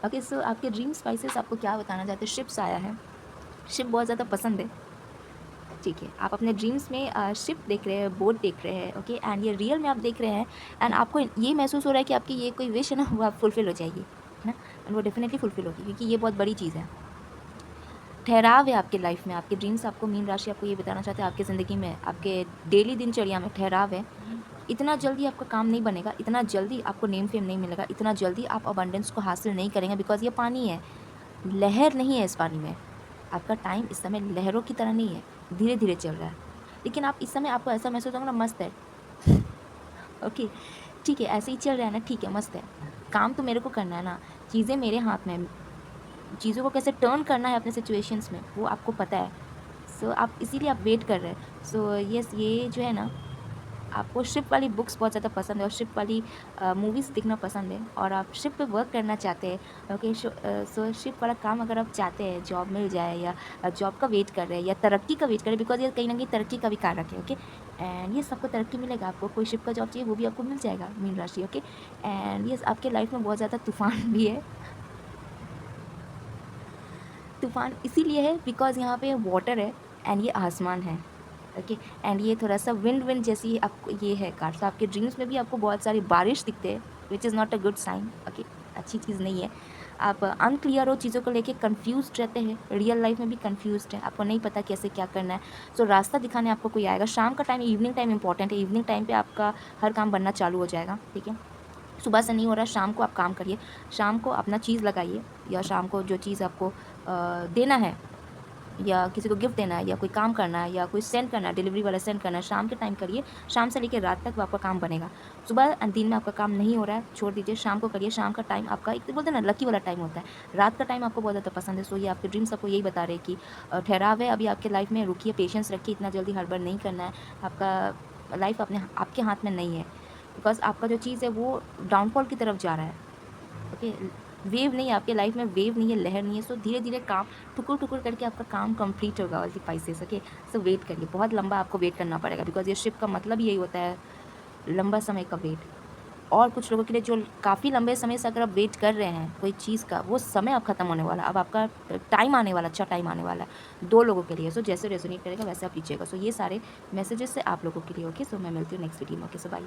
ओके, सो आपके ड्रीम स्पाइसेस आपको क्या बताना चाहते हैं। शिप्स आया है, शिप बहुत ज़्यादा पसंद है, ठीक है, आप अपने ड्रीम्स में शिप देख रहे हैं, बोट देख रहे हैं, ओके, एंड ये रियल में आप देख रहे हैं, एंड आपको ये महसूस हो रहा है कि आपकी ये कोई विश है ना, वो आप फुलफिल हो जाएगी, है ना, एंड वो डेफिनेटली फुलफिल होगी, क्योंकि ये बहुत बड़ी चीज़ है। ठहराव है आपके लाइफ में, आपके ड्रीम्स आपको, मीन राशि आपको ये बताना चाहते हैं, आपकी ज़िंदगी में, आपके डेली दिनचर्या में ठहराव है। इतना जल्दी आपका काम नहीं बनेगा, इतना जल्दी आपको नेम फेम नहीं मिलेगा, इतना जल्दी आप अबंडेंस को हासिल नहीं करेंगे, बिकॉज ये पानी है, लहर नहीं है इस पानी में। आपका टाइम इस समय लहरों की तरह नहीं है, धीरे धीरे चल रहा है, लेकिन आप इस समय, आपको ऐसा महसूस होगा ना, मस्त है, ओके, ठीक है, ऐसे ही चल रहा है ना, ठीक है, मस्त है, काम तो मेरे को करना है ना, चीज़ें मेरे हाथ में, चीज़ों को कैसे टर्न करना है अपने सिचुएशंस में वो आपको पता है। सो आप इसीलिए आप वेट कर रहे हैं। सो यस, ये जो है ना, आपको शिप वाली बुक्स बहुत ज़्यादा पसंद है, और शिप वाली मूवीज़ देखना पसंद है, और आप शिप पे वर्क करना चाहते हैं, ओके। सो शिप वाला काम अगर आप चाहते हैं, जॉब मिल जाए, या जॉब का वेट कर रहे हैं, या तरक्की का वेट कर रहे हैं, बिकॉज ये कहीं ना कहीं तरक्की का भी कारक है, ओके। एंड ये सबको तरक्की मिलेगा, आपको कोई शिप का जॉब चाहिए वो भी आपको मिल जाएगा, मीन राशि, ओके। एंड यस, आपके लाइफ में बहुत ज़्यादा तूफान भी है, तूफ़ान इसीलिए है बिकॉज़ यहाँ पे वाटर है, एंड ये आसमान है, ओके, एंड ये थोड़ा-सा विंड विंड जैसी आपको ये है कार्ड। तो आपके ड्रीम्स में भी आपको बहुत सारी बारिश दिखते हैं, which is not a good sign, okay, अच्छी चीज़ नहीं है। आप अनक्लियर हो, चीज़ों को लेके कन्फ्यूज़्ड रहते हैं, रियल लाइफ़ में भी कन्फ्यूज़्ड है, आपको नहीं पता कैसे क्या करना है। सो रास्ता दिखाने आपको कोई आएगा। शाम का टाइम, इवनिंग टाइम इंपॉर्टेंट है, इवनिंग टाइम पे आपका हर काम बनना चालू हो जाएगा, ठीक है। सुबह से नहीं हो रहा, शाम को आप काम करिए, शाम को अपना चीज़ लगाइए, या शाम को जो चीज़ आपको देना है, या किसी को गिफ्ट देना है, या कोई काम करना है, या कोई सेंड करना है, डिलीवरी वाला सेंड करना है, शाम के टाइम करिए, शाम से लेकर रात तक वो आपका काम बनेगा। सुबह दिन में आपका काम नहीं हो रहा है, छोड़ दीजिए, शाम को करिए, शाम का टाइम आपका, एक तो बोलते हैं ना लकी वाला टाइम होता है, रात का टाइम आपको बहुत ज़्यादा पसंद है। सो ये आपके ड्रीम्स आपको यही बता रहे हैं कि ठहराव है अभी आपके लाइफ में, रुकिए, पेशेंस रखिए, इतना जल्दी हड़बड़ नहीं करना है, आपका लाइफ अपने आपके हाथ में नहीं है, बिकॉज आपका जो चीज़ है वो डाउनफॉल की तरफ जा रहा है, ओके। वेव नहीं है आपके लाइफ में, वेव नहीं है, लहर नहीं है। सो धीरे धीरे काम, टुकुर टुकुर करके आपका काम कंप्लीट होगा, और पाइसेस, ओके। सो वेट करिए, बहुत लंबा आपको वेट करना पड़ेगा, बिकॉज ये शिप का मतलब यही होता है, लंबा समय का वेट। और कुछ लोगों के लिए जो काफ़ी लंबे समय से अगर आप वेट कर रहे हैं कोई चीज़ का, वो समय अब खत्म होने वाला, अब आपका टाइम आने वाला, अच्छा टाइम आने वाला है 2 लोगों के लिए। सो जैसे रेजोनेट करेगा वैसे आप लीजिएगा। सो ये सारे मैसेजेस से आप लोगों के लिए, ओके। सो मैं मिलती हूँ नेक्स्ट वीडियो में, ओके। So bye.